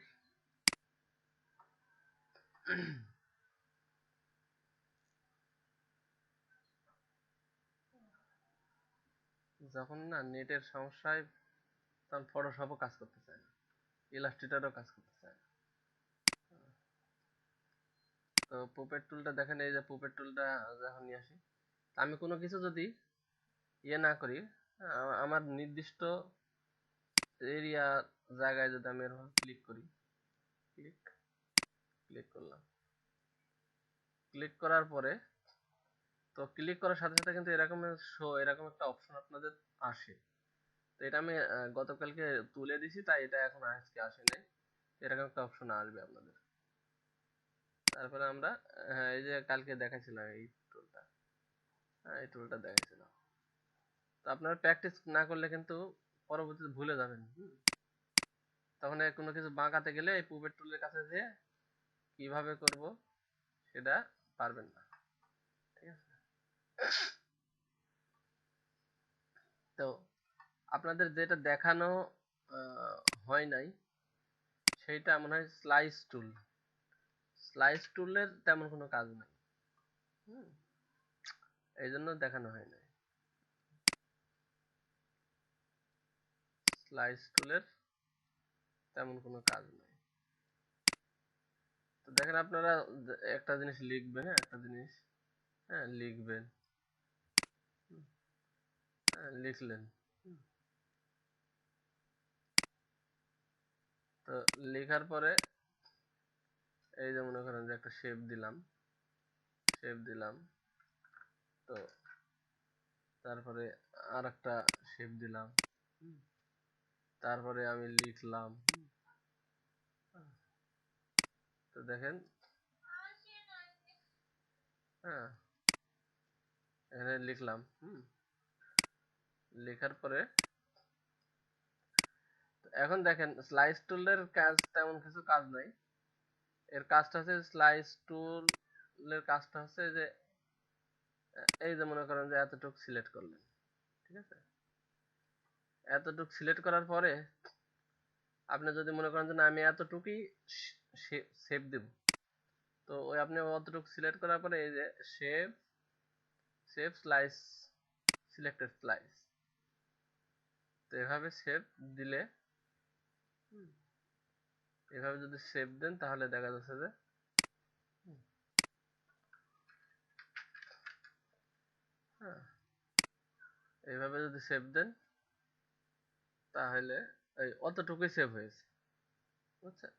যখন না নেটের সমস্যায় তখন ফটোশপও কাজ করতে চায় না, ইলাস্ট্রেটরও কাজ করতে চায় না। তো পুপেট টুলটা দেখেন, এই যে পুপেট টুলটা যখন নিয়ে আসি, আমি কোনো কিছু যদি ইয়ে না করি, আমার নির্দিষ্ট এরিয়া জায়গায় যদি আমি এরকম ক্লিক করি, ক্লিক ক্লিক করলাম, ক্লিক করার পরে তো ক্লিক করার সাথে সাথে কিন্তু এরকম এরকম একটা অপশন আপনাদের আসে। তো এটা আমি গতকালকে তুলে দিছি, তাই এটা এখন আজকে আসে নাই। এরকম একটা অপশন আসবে আপনাদের। তারপরে আমরা এই যে কালকে দেখাইছিলাম এই টুলটা, এই টুলটা দেখাইছিলাম। তো আপনারা প্র্যাকটিস না করলে কিন্তু পরবর্তীতে ভুলে যাবেন। তখন কোনো কিছু বাঁকাতে গেলে এই পুপেট টুলের কাছে যেয়ে কিভাবে করব সেটা পারবেন না। ঠিক আছে? তো আপনাদের যেটা দেখানো হয় নাই সেইটা মনে হয় স্লাইস টুল। স্লাইস টুলের তেমন কোনো কাজ নাই, এই জন্য দেখানো হয় নাই। স্লাইস টুলের তেমন কোনো কাজ নাই। তো দেখেন, আপনারা একটা জিনিস লিখবেন, হ্যাঁ একটা জিনিস লিখবেন, লিখলেন। তো লেখার পরে এই যে মনে করেন যে একটা শেপ দিলাম, শেপ দিলাম, তো তারপরে আর একটা শেপ দিলাম, তারপরে আমি লিখলাম। তো দেখেন, হ্যাঁ এখানে লিখলাম, লেখার পরে এখন দেখেন স্লাইস টুলের কাজ তেমন কিছু কাজ নাই। এর কাজটা হচ্ছে, স্লাইস টুলের কাজটা হচ্ছে যে এই যে মনে করেন যে এতটুকু সিলেক্ট করলেন, ঠিক আছে? এতটুকু সিলেক্ট করার পরে আপনি যদি মনে করেন যে না আমি এতটুকুই শেপ দেব, তো ওই আপনি অতটুকু সিলেক্ট করার পরে এই যে shape, shape slice, selected slice, তো এভাবে শেপ দিলে, এভাবে যদি শেপ দেন তাহলে দেখা যাচ্ছে যে হ্যাঁ এইভাবে যদি শেপ দেন তাহলে এই অতটুকুই সেভ হয়েছে, বুঝছেন?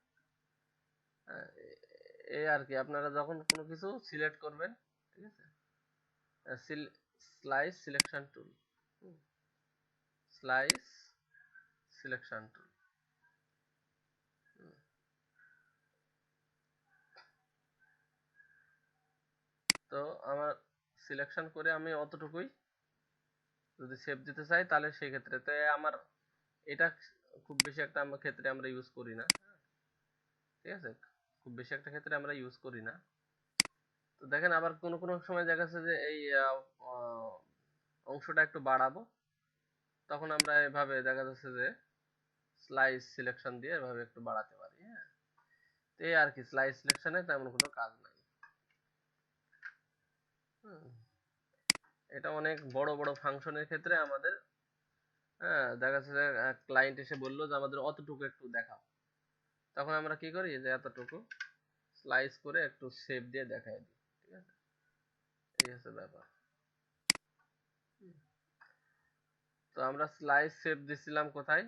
এই আর কি, আপনারা যখন কোনো কিছু সিলেক্ট করবেন, ঠিক আছে, slice selection tool, slice selection tool, তো আমার সিলেকশন করে আমি অতটুকুই যদি সেভ দিতে চাই তাহলে সেই ক্ষেত্রে তো আমার এটা খুব বেশি একটা আমার ক্ষেত্রে আমরা ইউজ করি না, ঠিক আছে, খুব বেশি একটা ক্ষেত্রে আমরা ইউজ করি না। তো দেখেন আবার কোনো কোনো সময় দেখা যাচ্ছে যে এই অংশটা একটু বাড়াবো, তখন আমরা এভাবে দেখা যাচ্ছে যে স্লাইস সিলেকশন দিয়ে এভাবে একটু বাড়াতে পারি। হ্যাঁ, এই আর কি, স্লাইস সিলেকশনে তেমন কোনো কাজ নাই। এটা অনেক বড় বড় ফাংশনের ক্ষেত্রে আমাদের, হ্যাঁ দেখা যাচ্ছে যে ক্লায়েন্ট এসে বললো যে আমাদের অতটুকু একটু দেখাও, তখন আমরা কি করি যে এতটুকু স্লাইস করে একটু শেপ দিয়ে দেখাই দিই, ঠিক আছে? এই হচ্ছে ব্যাপার। তো আমরা স্লাইস শেপ দিছিলাম কোথায়?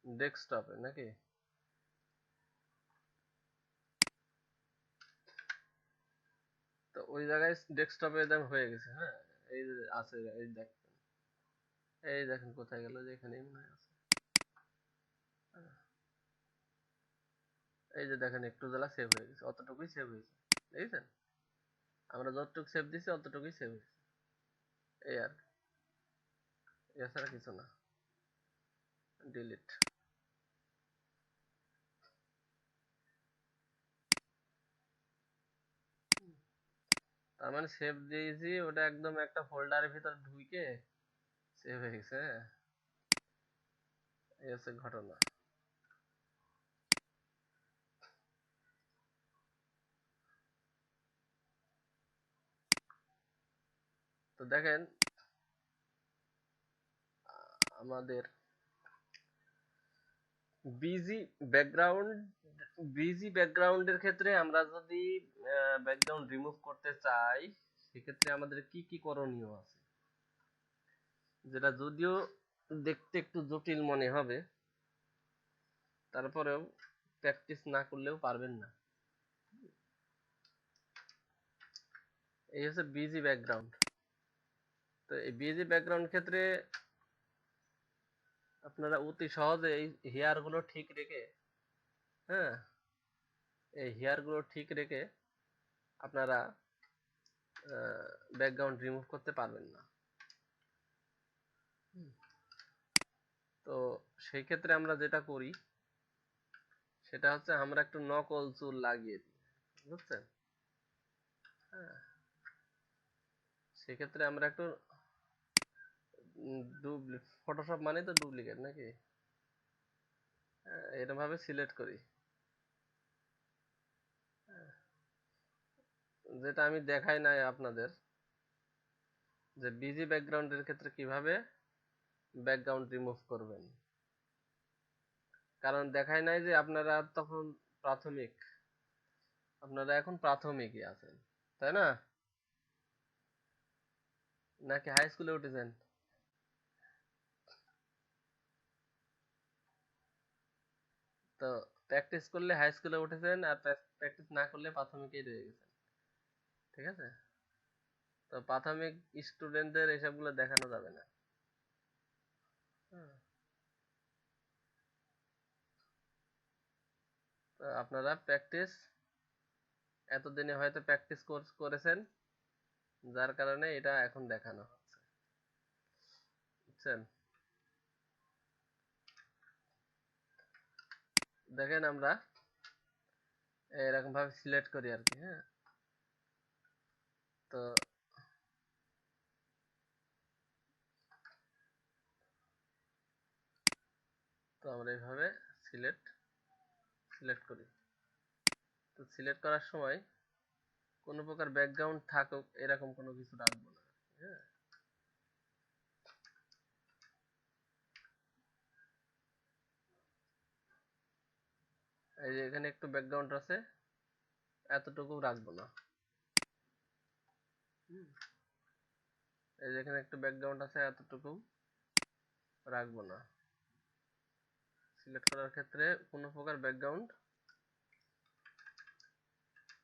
ডেস্কটপে নাকি? তো ওই জায়গায় ডেস্কটপে একদম হয়ে গেছে। হ্যাঁ, এই যে আছে, এই দেখেন, এই দেখেন কোথায় গেল, যে এখানেই মনে হয় আছে। এই যে দেখেন একটু জ্বালা সেভ হয়ে গেছে, অতটুকুই সেভ হয়েছে, দেখেছেন? আমরা যতটুকু সেভ দিছি অতটুকুই সেভ হয়েছে, এই আর এছাড়া কিছু না। ডিলিট। তার মানে সেভ দিয়েছি, ওটা একদম একটা ফোল্ডারের ভিতর ঢুকে সেভ হয়ে গেছে। এই হচ্ছে ঘটনা। তো দেখেন আমাদের বিজি ব্যাকগ্রাউন্ড বিজি ব্যাকগ্রাউন্ডের ক্ষেত্রে আমরা যদি ব্যাকগ্রাউন্ড রিমুভ করতে চাই, সেক্ষেত্রে আমাদের কি কি করণীয় আছে, যেটা যদিও দেখতে একটু জটিল মনে হবে, তারপরেও প্র্যাকটিস না করলেও পারবেন না। এই হচ্ছে বিজি ব্যাকগ্রাউন্ড। তো এই বিজি ব্যাকগ্রাউন্ড ক্ষেত্রে আপনারা অতি সহজে এই হেয়ার গুলো ঠিক রেখে, হ্যাঁ, এই হেয়ার গুলো ঠিক রেখে আপনারা ব্যাকগ্রাউন্ড রিমুভ করতে পারবেন না। তো সেই ক্ষেত্রে আমরা যেটা করি সেটা হচ্ছে আমরা একটু নকল চুল লাগিয়ে দিই, বুঝছেন? হ্যাঁ, সেক্ষেত্রে আমরা একটু ফটোশপ মানে তো ডুপ্লিকেট নাকি, এরকম ভাবে সিলেক্ট করি, যেটা আমি দেখাই নাই আপনাদের, যে বিজি ব্যাকগ্রাউন্ডের ক্ষেত্রে কিভাবে ব্যাকগ্রাউন্ড রিমুভ করবেন। কারণ দেখাই নাই যে আপনারা তখন প্রাথমিক, আপনারা এখন প্রাথমিকই আছেন, তাই না? নাকি হাই স্কুলে উঠেছেন? তো প্র্যাকটিস করলে হাই স্কুলে উঠেছেন, আর প্র্যাকটিস না করলে প্রাথমিকেই রয়ে গেছেন, ঠিক আছে? তো প্রাথমিক স্টুডেন্টদের এসবগুলো দেখানো যাবে না। হুম। তো আপনারা প্র্যাকটিস এতদিনে হয়তো প্র্যাকটিস কোর্স করেছেন, যার কারণে এটা এখন দেখানো হচ্ছে, বুঝছেন? দেখেন আমরা এরকম ভাবে সিলেক্ট করি আর কি, হ্যাঁ। তো তো আমরা এইভাবে সিলেক্ট সিলেক্ট করি। তো সিলেক্ট করার সময় কোনো প্রকার ব্যাকগ্রাউন্ড থাকুক এরকম কোনো কিছু রাখবো না, হ্যাঁ। এই যে এখানে একটু ব্যাকগ্রাউন্ড আছে, এতটুকু রাখবো না। এই যে এখানে একটু ব্যাকগ্রাউন্ড আছে, এতটুকু রাখবো না। সিলেক্ট করার ক্ষেত্রে কোনো প্রকার ব্যাকগ্রাউন্ড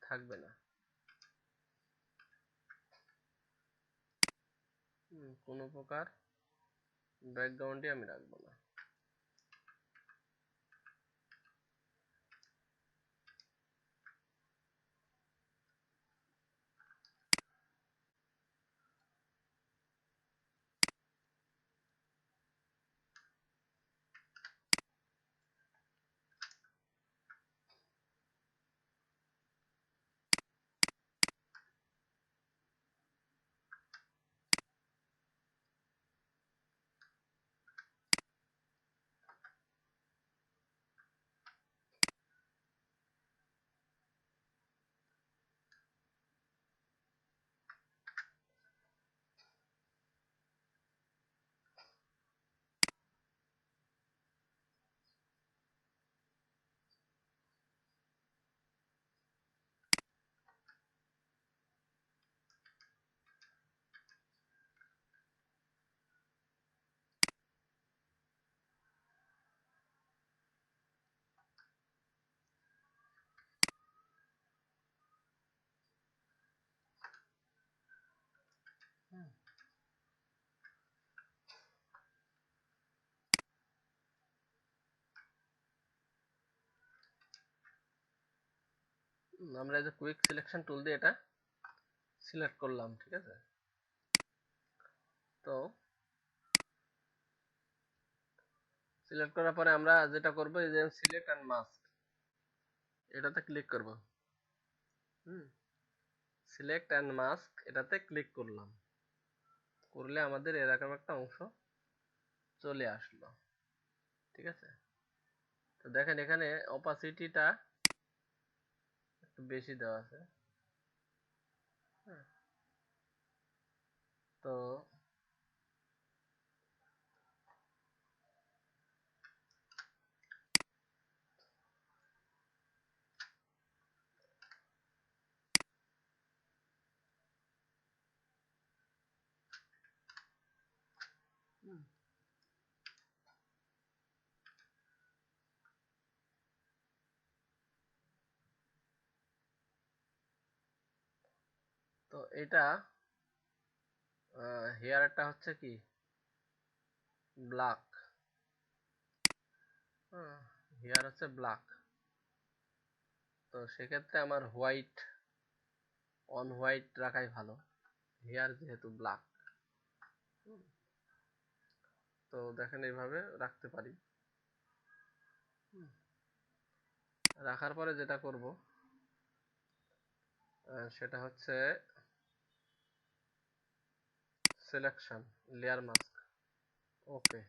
থাকবে না, কোনো প্রকার ব্যাকগ্রাউন্ডই আমি রাখবো না। আমরা এই যে কুইক সিলেকশন টুল দিয়ে এটা সিলেক্ট করলাম, ঠিক আছে? তো সিলেক্ট করার পরে আমরা যেটা করবো, এই যে সিলেক্ট অ্যান্ড মাস্ক, এটাতে ক্লিক করব। সিলেক্ট অ্যান্ড মাস্ক এটাতে ক্লিক করলাম, করলে আমাদের এরকম একটা অংশ চলে আসলো। ঠিক আছে, তো দেখেন এখানে অপাসিটিটা একটু বেশি দেওয়া আছে। হ্যাঁ, তো তো এটা হেয়ারটা হচ্ছে কি ব্ল্যাক, হেয়ার হচ্ছে ব্ল্যাক, তো সেক্ষেত্রে আমার হোয়াইট, অন হোয়াইট রাখাই ভালো, হেয়ার যেহেতু ব্ল্যাক। তো দেখেন এইভাবে রাখতে পারি। রাখার পরে যেটা করব সেটা হচ্ছে সিলেকশন, লেয়ার মাস্ক, ওকে।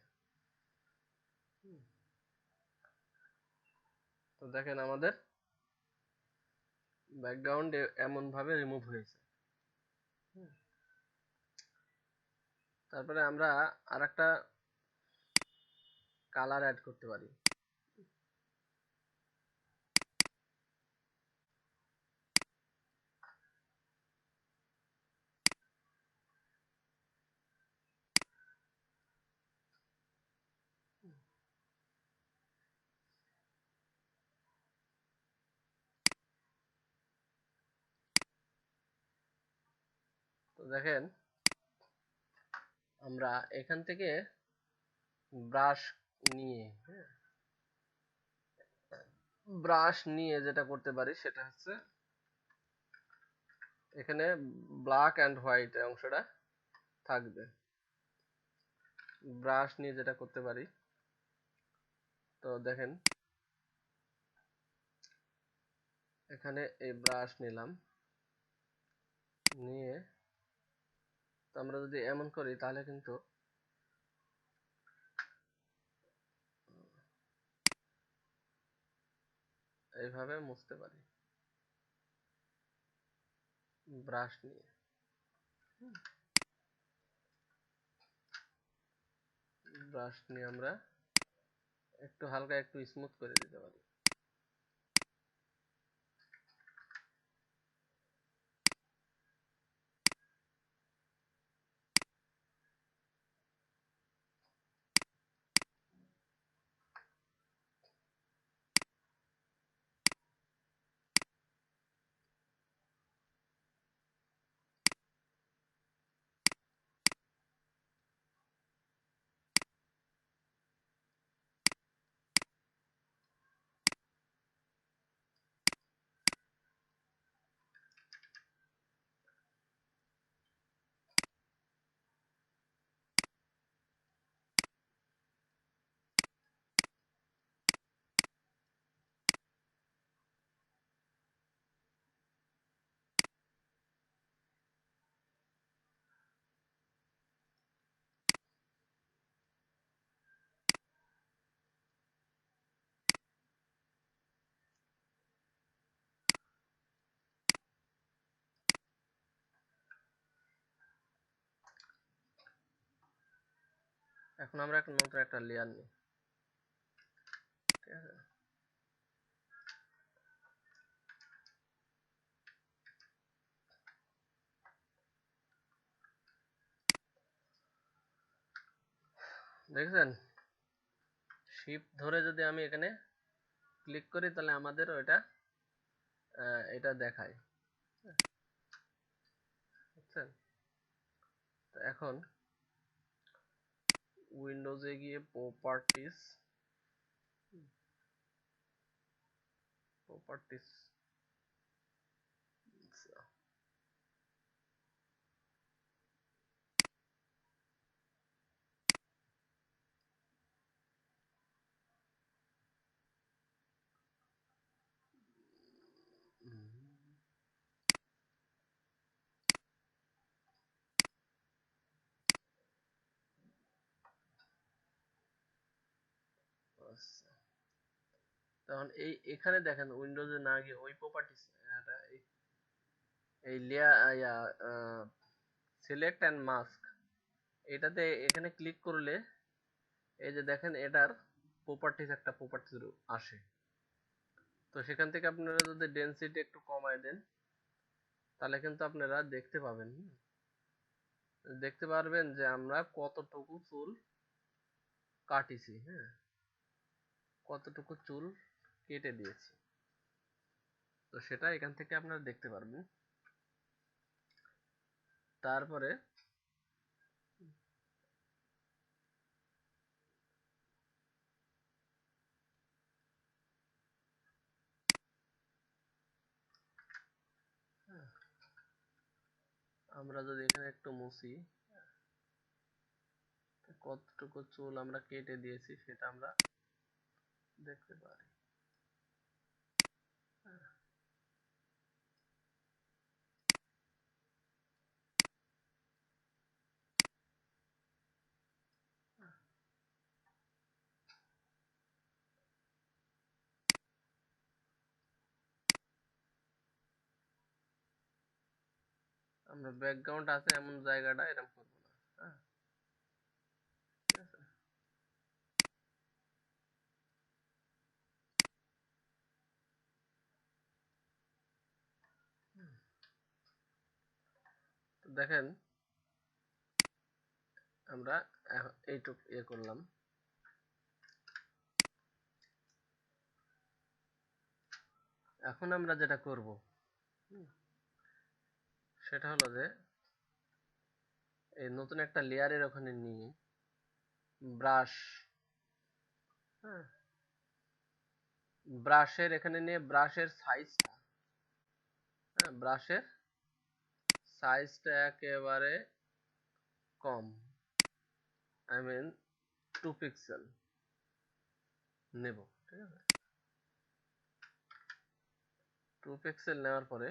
তো দেখেন আমাদের ব্যাকগ্রাউন্ড এমন ভাবে রিমুভ হয়েছে। তারপরে আমরা আরেকটা কালার অ্যাড করতে পারি। তো দেখেন আমরা এখান থেকে ব্রাশ নিয়ে, ব্রাশ নিয়ে যেটা করতে পারি সেটা হচ্ছে এখানে ব্ল্যাক অ্যান্ড হোয়াইট অংশটা থাকবে। ব্রাশ নিয়ে যেটা করতে পারি, তো দেখেন এখানে এই ব্রাশ নিলাম, নিয়ে তো আমরা যদি এমন করি তাহলে কিন্তু এইভাবে মুছতে পারি ব্রাশ নিয়ে। ব্রাশ নিয়ে আমরা একটু হালকা একটু স্মুথ করে দিতে পারি। এখন আমরা একটা নতুন একটা লেয়ার নিই। ঠিক আছে, দেখছেন শিফট ধরে যদি আমি এখানে ক্লিক করি তাহলে আমাদের ওইটা এটা দেখায়, বুঝছেন? তো এখন উইন্ডোজে গিয়ে প্রপার্টিস, প্রপার্টিস আচ্ছা, তখন এখানে দেখেন উইন্ডোজে না গিয়ে ওই প্রপার্টিস এই লেয়ার সিলেক্ট অ্যান্ড মাস্ক এটাতে এখানে ক্লিক করলে এই যে দেখেন এটার প্রপার্টিস একটা প্রপার্টিস আসে। তো সেখান থেকে আপনারা যদি ডেনসিটি একটু কমায় দেন তাহলে কিন্তু আপনারা দেখতে পারবেন যে আমরা কতটুকু চুল কাটিছি, হ্যাঁ, কতটুকু চুল কেটে দিয়েছি। তো সেটা এখান থেকে আপনারা দেখতে পারবেন। তারপরে আমরা যদি এখানে একটু মুছি, কতটুকু চুল আমরা কেটে দিয়েছি সেটা আমরা দেখতে পারি। আমরা ব্যাকগ্রাউন্ড আছে এমন জায়গাটা এরকম করবো না, হ্যাঁ, ঠিক আছে। তো দেখেন আমরা এইটুক করলাম। এখন আমরা যেটা করব সেটা হলো যে এই নতুন একটা লেয়ারের ওখানে নিয়ে ব্রাশ, হ্যাঁ, ব্রাশের এখানে নিয়ে ব্রাশের সাইজটা, হ্যাঁ, ব্রাশের সাইজটা একেবারে কম, আই মিন 2 পিক্সেল নেব, ঠিক আছে। 2 পিক্সেল নেওয়ার পরে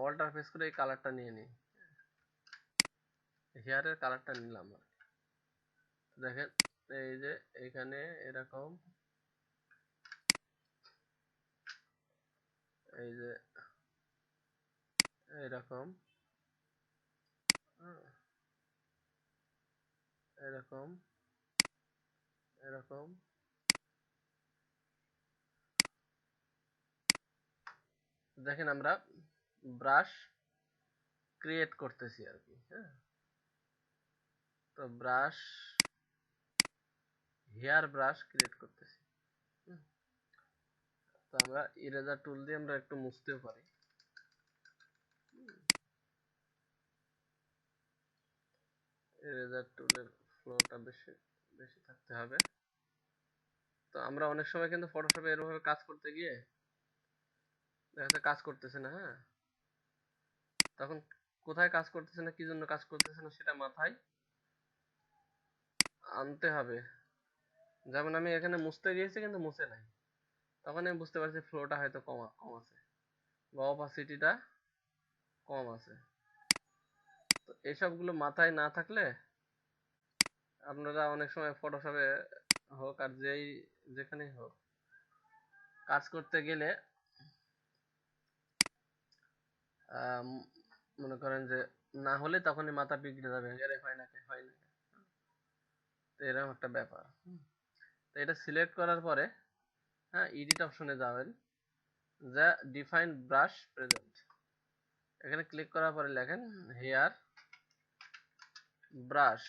অল্টার প্রেস করে এই কালারটা নিয়ে নিই, হেয়ারের কালারটা নিলাম। দেখেন এই যে এখানে এরকম, এই যে এরকম, এরকম, এরকম, দেখেন আমরা ব্রাশ ক্রিয়েট করতেছি আর কি, হ্যাঁ। তো ব্রাশ, হেয়ার ব্রাশ ক্রিয়েট করতেছি। তো আমরা ইরেজার টুল দিয়ে আমরা একটু মুছতেও পারি। ইরেজার টুলের ফ্লোটা বেশি বেশি থাকতে হবে। তো আমরা অনেক সময় কিন্তু ফটোশপে এরভাবে কাজ করতে গিয়ে দেখা যাচ্ছে কাজ করতেছে না, হ্যাঁ, তখন কোথায় কাজ করতেছে না, কি জন্য কাজ করতেছে না সেটা মাথায় আনতে হবে। যেমন আমি এখানে মুছতে গিয়েছি কিন্তু মুছে নাই, তখন আমি বুঝতে পারছি ফ্লোটা হয়তো কম কম আছে বা অপাসিটিটা কম আছে। তো এইসবগুলো মাথায় না থাকলে আপনারা অনেক সময় ফটোশপে হোক আর যেখানেই হোক কাজ করতে গেলে মনে করেন যে না হলে তখনই মাথা বিগড়ে যাবে, আরে হয় না হয় না। তো এরকম একটা ব্যাপার। তো এটা সিলেক্ট করার পরে, হ্যাঁ, এডিট অপশনে যাবেন, যা ডিফাইন ব্রাশ প্রেজেন্ট, এখানে ক্লিক করার পরে লেখেন হেয়ার ব্রাশ,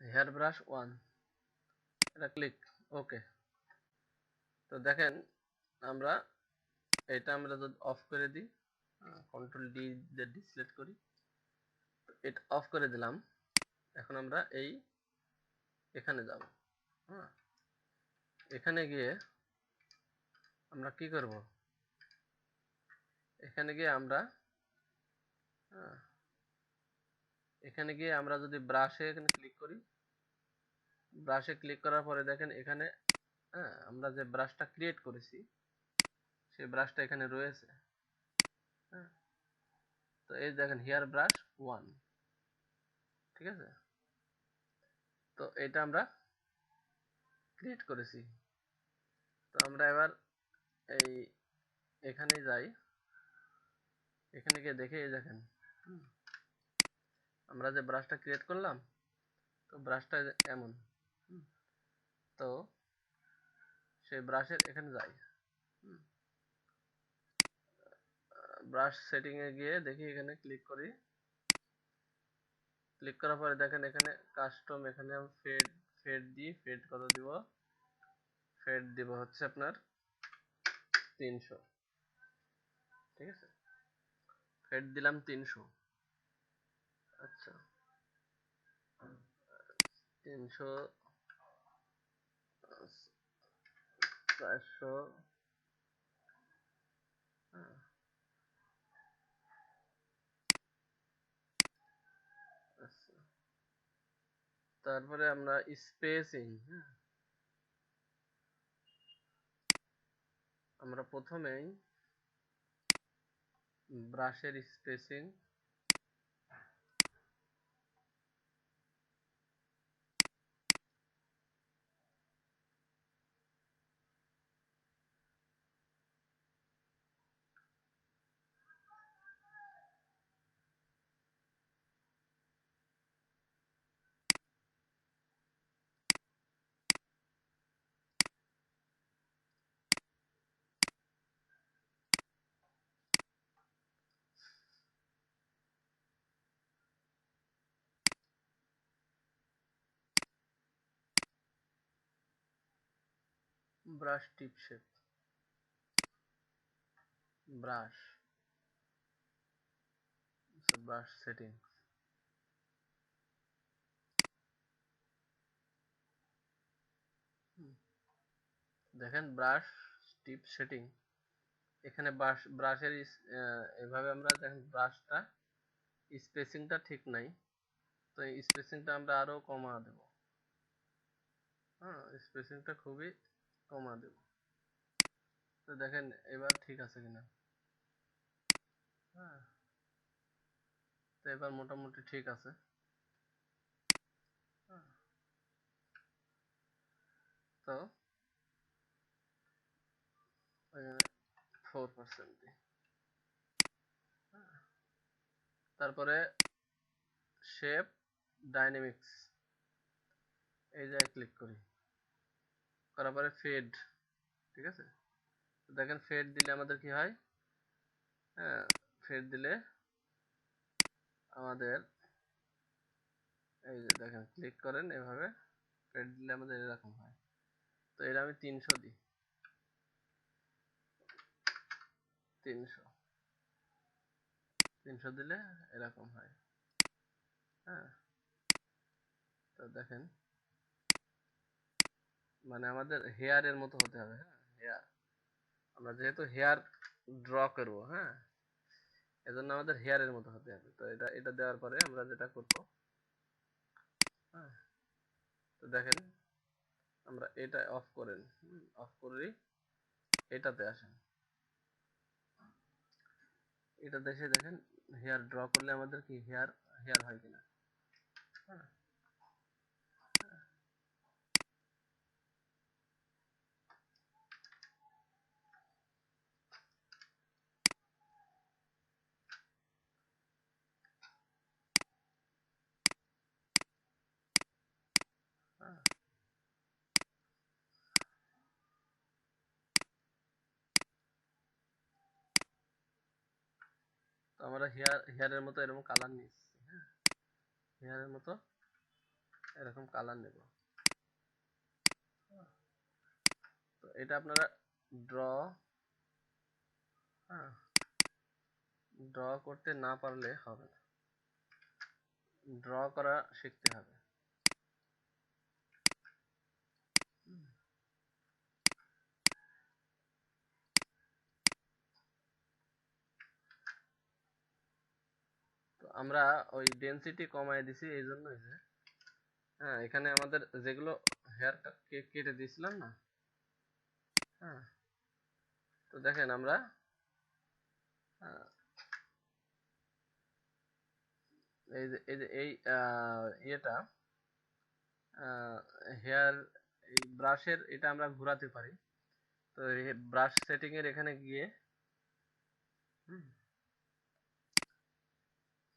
হেয়ার ব্রাশ 1, এটা ক্লিক, ওকে। তো দেখেন আমরা এটা আমরা যদি অফ করে দিই, কন্ট্রোল ডি দিয়ে ডিসলেক্ট করি, এটা অফ করে দিলাম। এখন আমরা এখানে যাব, হ্যাঁ, এখানে গিয়ে আমরা কি করব, এখানে গিয়ে আমরা, হ্যাঁ, এখানে গিয়ে আমরা যদি ব্রাশে এখানে ক্লিক করি, ব্রাশে ক্লিক করার পরে দেখেন এখানে, হ্যাঁ, আমরা যে ব্রাশটা ক্রিয়েট করেছি সেই ব্রাশটা এখানে রয়েছে, হ্যাঁ। তো এই দেখেন হেয়ার ব্রাশ 1, ঠিক আছে। তো এটা আমরা ক্রিয়েট করেছি। তো আমরা এবার এই এখানে যাই, এখানে গিয়ে দেখে এই দেখেন আমরা যে ব্রাশটা ক্রিয়েট করলাম, তো ব্রাশটা এমন। তো সেই ব্রাশের এখানে যাই, ব্রাশ সেটিং এ গিয়ে দেখি, এখানে ক্লিক করি। ক্লিক করার পরে দেখেন এখানে কাস্টম, এখানে ফেড ফেড দিই। ফেড কত দিব? ফেড দিব হচ্ছে আপনার 300, ঠিক আছে। ফেড দিলাম 300। আচ্ছা, 300, 400, আচ্ছা। তারপরে আমরা স্পেসিং, আমরা প্রথমেই ব্রাশের স্পেসিং, ব্রাশ টিপ শেপ, ব্রাশ, ব্রাশ সেটিং, দেখেন ব্রাশ টিপ সেটিং। এখানে ব্রাশের এভাবে আমরা দেখেন ব্রাশটা স্পেসিংটা ঠিক নাই, তো এই স্পেসিংটা আমরা আরো কমা দেব। স্পেসিংটা খুবই কমা দেব। তো দেখেন এবার ঠিক আছে কিনা। তো এবার মোটামুটি ঠিক আছে। তো 4% দিই। তারপরে শেপ ডাইনামিক্স, এই জায়গায় ক্লিক করি। করার পরে ফেড, ঠিক আছে। দেখেন ফেড দিলে আমাদের কি হয়, ফেড দিলে আমাদের এই যে দেখেন ক্লিক করেন এভাবে, ফেড দিলে আমাদের এরকম হয়। তো এটা আমি 300 দিই, 300 দিলে এরকম হয়। তো দেখেন মানে আমাদের হেয়ারের মতো হতে হবে। হেয়ার, আমরা যেহেতু হেয়ার ড্র করবো, এজন্য আমাদের হেয়ারের মতো হতে হবে। তো এটা দেওয়ার পরে আমরা যেটা করব, তো দেখেন আমরা এটা অফ করেন, অফ করি, এটাতে আসেন। এটা দেখে দেখেন হেয়ার ড্র করলে আমাদের কি হেয়ার হেয়ার হয় কিনা। তো আমরা হেয়ারের মতো এরকম কালার নিচ্ছি, হেয়ারের মতো এরকম কালার নেব। তো এটা আপনারা ড্র ড্র করতে না পারলে হবে না, ড্র করা শিখতে হবে। তো আমরা ওই ডেনসিটি কমায় দিছি এই জন্যই যে এখানে আমাদের যেগুলো হেয়ারটা কেটে দিয়েছিলাম না, তো দেখেন আমরা এই ইয়েটা হেয়ার, এই ব্রাশের এটা আমরা ঘোরাতে পারি। তো ব্রাশ সেটিং এর এখানে গিয়ে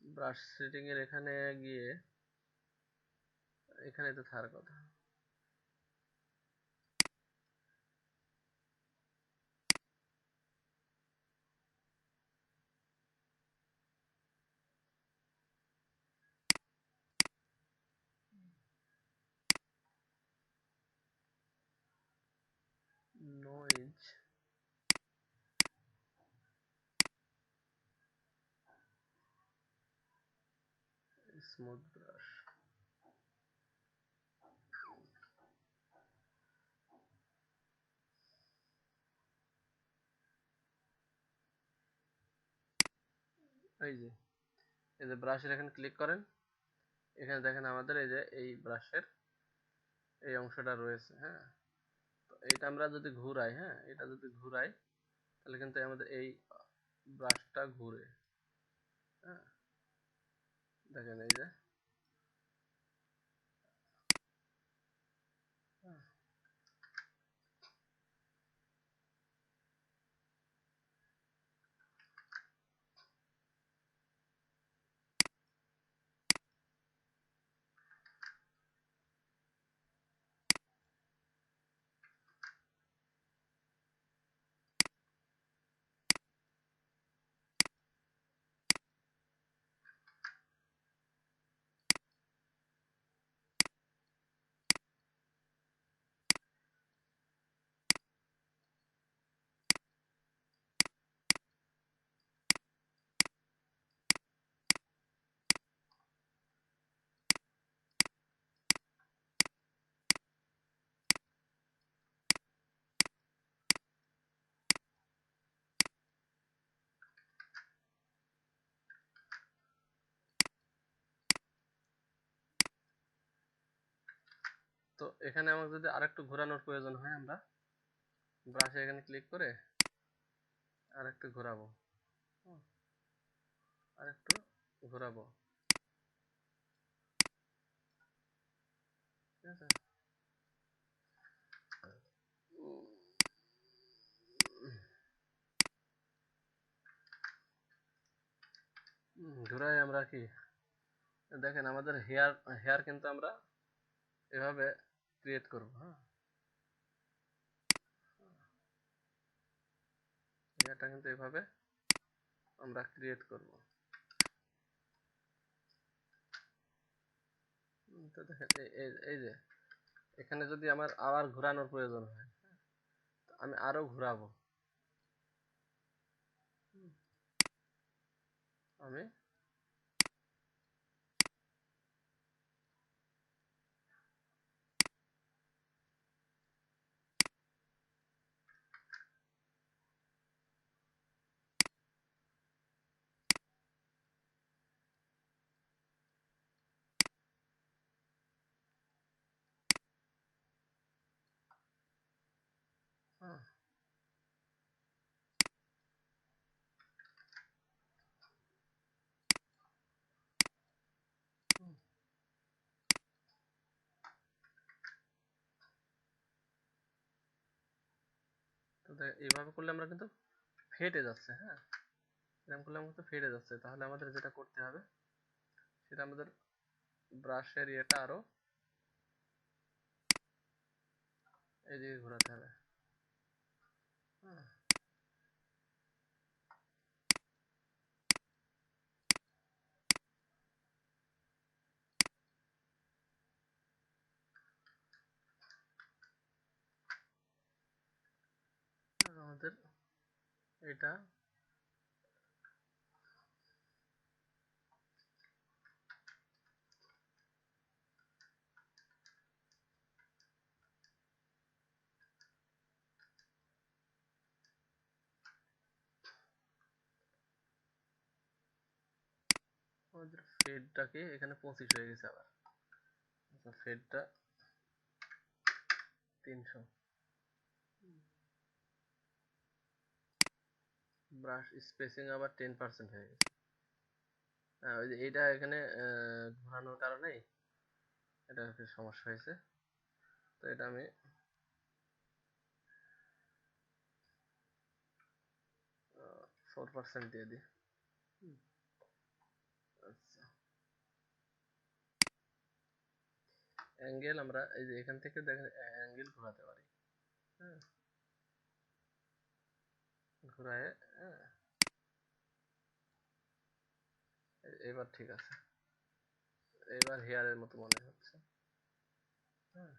ব্রাশ সেটিং এর এখানে গিয়ে এখানে তো থাকার কথা। নয়েজ, স্মুথ ব্রাশ, এই যে ব্রাশের এখানে ক্লিক করেন, এখানে দেখেন আমাদের এই যে এই ব্রাশের এই অংশটা রয়েছে। হ্যাঁ, তো এইটা আমরা যদি ঘুরাই, হ্যাঁ এটা যদি ঘুরাই তাহলে কিন্তু আমাদের এই ব্রাশটা ঘুরে। হ্যাঁ, দেখেন এই যে তো এখানে আমাকে যদি আরেকটু ঘোরানোর প্রয়োজন হয়, আমরা ব্রাশে এখানে ক্লিক করে আরেকটু ঘোরাবো। আরেকটু ঘোরাবো, ঠিক আছে। ঘোরাই আমরা কি দেখেন আমাদের হেয়ার হেয়ার কিন্তু আমরা এভাবে ক্রিয়েট করব। হ্যাঁ, হেয়ারটা কিন্তু এভাবে আমরা ক্রিয়েট করব। তো দেখেন এই যে এখানে যদি আমার আবার ঘোরানোর প্রয়োজন হয়, আমি আরো ঘোরাবো। আমি হ্যাঁ, তো এইভাবে করলে আমরা কিন্তু ফেটে যাচ্ছে। হ্যাঁ, এরকম করলে আমরা তো ফেটে যাচ্ছে। তাহলে আমাদের যেটা করতে হবে সেটা আমাদের ব্রাশের ইয়েটা আরো এদিকে ঘোরাতে হবে। হ্যাঁ, আমাদের এটা আমাদের ফেডটাকে এখানে 25 হয়ে গেছে আবার। আচ্ছা, ফেডটা 300, ব্রাশ স্পেসিং আবার 10% হয়ে গেছে। ওই যে এইটা এখানে ঘোরানোর কারণেই এটা আর কি সমস্যা হয়েছে। তো এটা আমি 4% দিয়ে দিই। আচ্ছা, অ্যাঙ্গেল আমরা এই যে এখান থেকে দেখেন অ্যাঙ্গেল ঘোরাতে পারি। হ্যাঁ, ঘোরায়। হ্যাঁ, এবার ঠিক আছে, এবার হেয়ারের মতো মনে হচ্ছে। হ্যাঁ,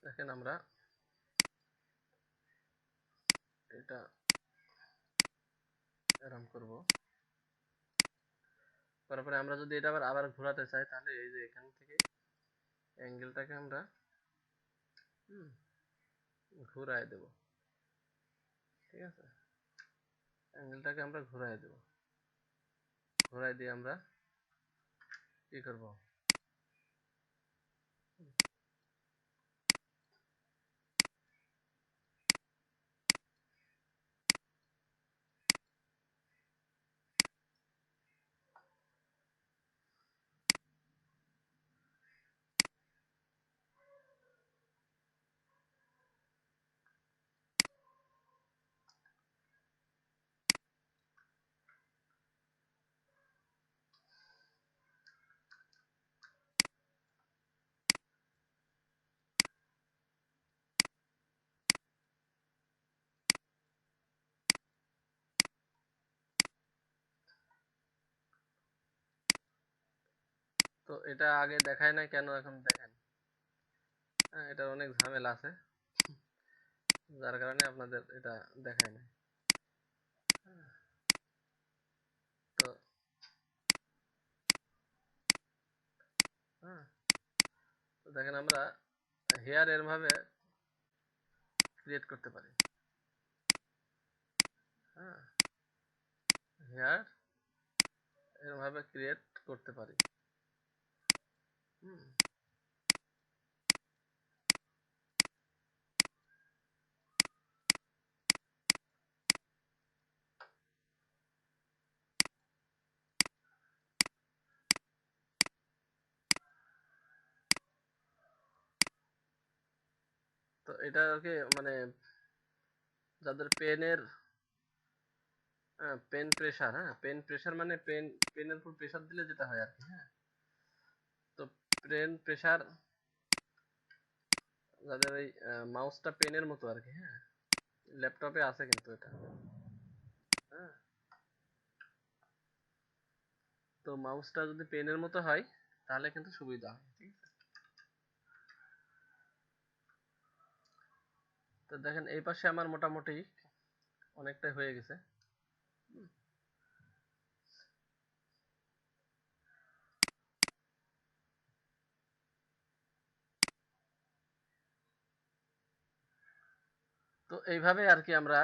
দেখেন আমরা এটা এরম করব, তারপরে আমরা যদি এটা আবার আবার ঘোরাতে চাই তাহলে এই যে এখান থেকে অ্যাঙ্গেলটাকে আমরা ঘুরায় দেব। ঠিক আছে, অ্যাঙ্গেলটাকে আমরা ঘুরায় দেব, ঘুরাই দিয়ে আমরা কি করব, তো এটা আগে দেখায় নাই কেন এখন দেখেন? হ্যাঁ, এটা অনেক ঝামেলা আছে, যার কারণে আপনাদের এটা দেখায় নাই। তো হ্যাঁ, তো দেখেন আমরা হেয়ার এর ভাবে ক্রিয়েট করতে পারি। হ্যাঁ, হেয়ার এর ভাবে ক্রিয়েট করতে পারি। হুম, তো এটা আর কি মানে যাদের পেনের পেন প্রেসার, হ্যাঁ পেন প্রেসার মানে পেনের উপর প্রেসার দিলে যেটা হয় আর কি। হ্যাঁ, তো পেন প্রেসার যাদের ওই মাউসটা পেনের মতো আর কি। হ্যাঁ, ল্যাপটপে আছে কিন্তু এটা। হ্যাঁ, তো মাউসটা যদি পেনের মতো হয় তাহলে কিন্তু সুবিধা হয়। ঠিক আছে, তো দেখেন এই পাশে আমার মোটামুটি অনেকটাই হয়ে গেছে। তো এইভাবে আর কি আমরা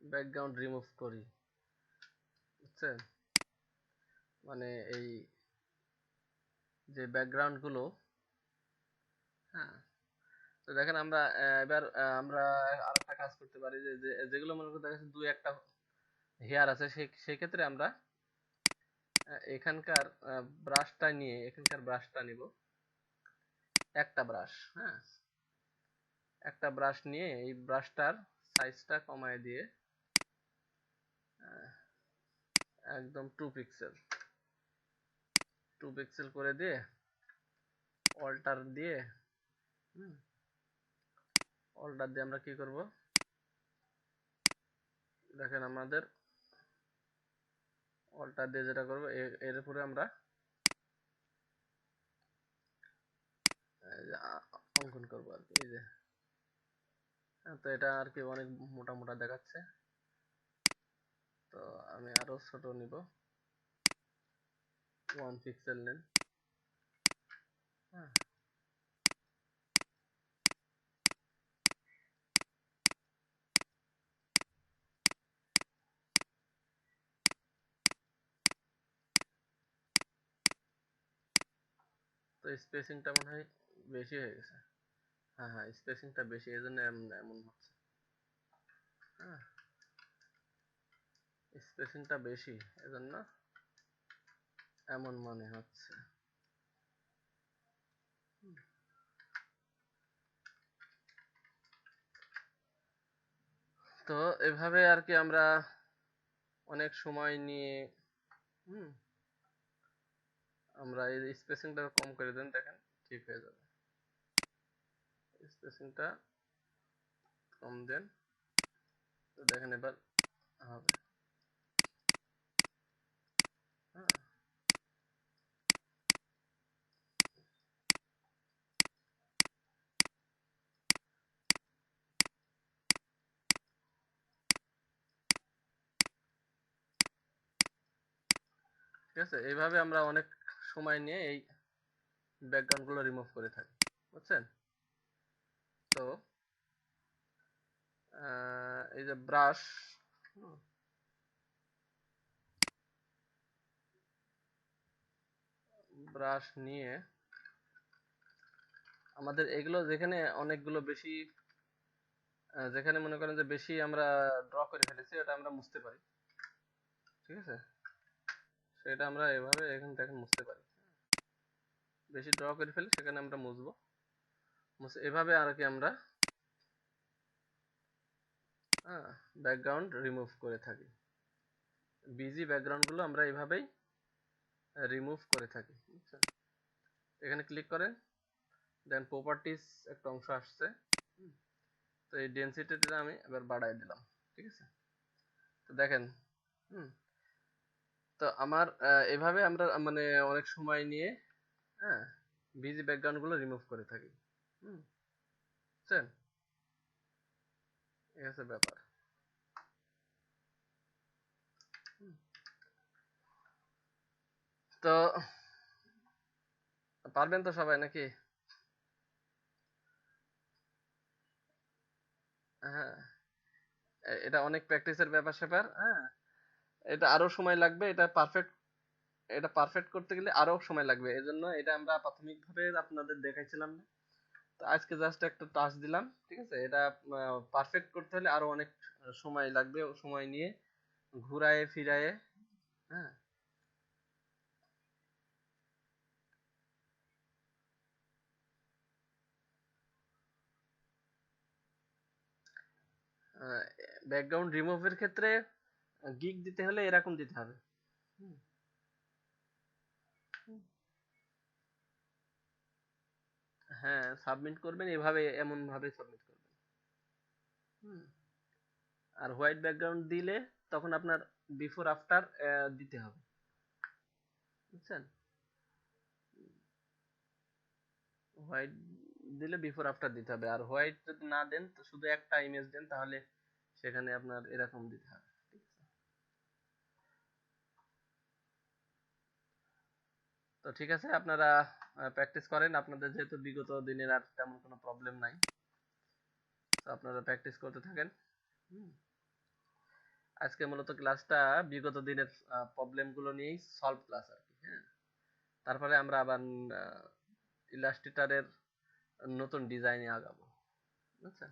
ব্যাকগ্রাউন্ড রিমুভ করি, বুঝছেন? মানে এই যে ব্যাকগ্রাউন্ড গুলো, হ্যাঁ, তো দেখেন আমরা এবার আমরা আরেকটা কাজ করতে পারি যে যেগুলো মনে করতে গেছে দুই একটা হেয়ার আছে, সেই ক্ষেত্রে আমরা এখানকার ব্রাশটা নিয়ে এখানকার ব্রাশটা নিব, একটা ব্রাশ। হ্যাঁ, একটা ব্রাশ নিয়ে এই ব্রাশটার সাইজটা কমায় দিয়ে একদম 2 পিক্সেল করে দিয়ে অল্টার দিয়ে আমরা কি করব, দেখেন আমাদের অল্টার দিয়ে যেটা করব এর উপরে আমরা অঙ্কন করব আর কি। এই যে তো এটা আর কি অনেক মোটা মোটা দেখাচ্ছে, তো আমি আরো ছোট নিব, 1 পিক্সেল নেন। হ্যাঁ, তো স্পেসিংটা মনে হয় বেশি হয়ে গেছে। হ্যাঁ হ্যাঁ, স্পেসিংটা বেশি, এই জন্য এমন হচ্ছে। হ্যাঁ, স্পেসিংটা বেশি, এজন্য এমন মনে হচ্ছে। তো এভাবে আর কি আমরা অনেক সময় নিয়ে আমরা এই স্পেসিংটা কম করে দেন, দেখেন ঠিক হয়ে যাবে। স্পেসিংটা কম দেন, তো দেখেন এবার হবে। হ্যাঁ, ঠিক আছে, এইভাবে আমরা অনেক সময় নিয়ে এই ব্যাকগ্রাউন্ড গুলো রিমুভ করে থাকি, বুঝছেন? তো এই যে ব্রাশ নিয়ে আমাদের এগুলো যেখানে অনেকগুলো বেশি, যেখানে মনে করেন যে বেশি আমরা ড্র করে ফেলেছি, ওটা আমরা মুছতে পারি। ঠিক আছে, সেটা আমরা এভাবে এখান থেকে মুছতে পারি। বেশি ড্র করে ফেলি সেখানে আমরা মুছবো, মুছে এভাবে আর কি আমরা ব্যাকগ্রাউন্ড রিমুভ করে থাকি। বিজি ব্যাকগ্রাউন্ড গুলো আমরা এইভাবেই রিমুভ করে থাকি, বুঝছেন? এখানে ক্লিক করেন, দেন প্রপার্টিস একটা অংশ আসছে, তো এই ডেনসিটিটা আমি এবার বাড়াই দিলাম। ঠিক আছে, তো দেখেন তো আমার এভাবে আমরা মানে অনেক সময় নিয়ে হ্যাঁ বিজি ব্যাকগ্রাউন্ড গুলো রিমুভ করে থাকি। বুঝছেন? এই হচ্ছে ব্যাপার। তো পারবেন তো সবাই নাকি? হ্যাঁ, এটা অনেক প্র্যাকটিসের ব্যাপার স্যাপার। হ্যাঁ, এটা আরো সময় লাগবে, এটা পারফেক্ট করতে গেলে আরো সময় লাগবে, এজন্য এটা আমরা প্রাথমিকভাবে আপনাদের দেখাইছিলাম না, তো আজকে জাস্ট একটা টাচ দিলাম। ঠিক আছে, এটা পারফেক্ট করতে হলে আরো অনেক সময় লাগবে, সময় নিয়ে ঘুরায়ে ফিরায়ে। হ্যাঁ, ব্যাকগ্রাউন্ড রিমুভের ক্ষেত্রে গিগ দিতে হলে এরকম দিতে হবে। হুম, হ্যাঁ, সাবমিট করবেন এভাবে, এমন ভাবে সাবমিট করবেন। হুম, আর হোয়াইট ব্যাকগ্রাউন্ড দিলে তখন আপনার বিফোর আফটার দিতে হবে, বুঝছেন? হোয়াইট দিলে বিফোর আফটার দিতে হবে, আর হোয়াইট যদি না দেন, তো শুধু একটা ইমেজ দেন, তাহলে সেখানে আপনার এরকম দিতে হবে। ঠিক আছে, তো ঠিক আছে, আপনারা প্র্যাকটিস করেন, আপনাদের যেহেতু বিগত দিনের আর তেমন কোনো প্রবলেম নাই, তো আপনারা প্র্যাকটিস করতে থাকেন। হুম, আজকে মূলত ক্লাসটা বিগত দিনের প্রবলেম গুলো নিয়েই সলভ ক্লাস আর কি। হ্যাঁ, তারপরে আমরা আবার ইলাস্ট্রেটরের নতুন ডিজাইনে আগাবো, বুঝছেন?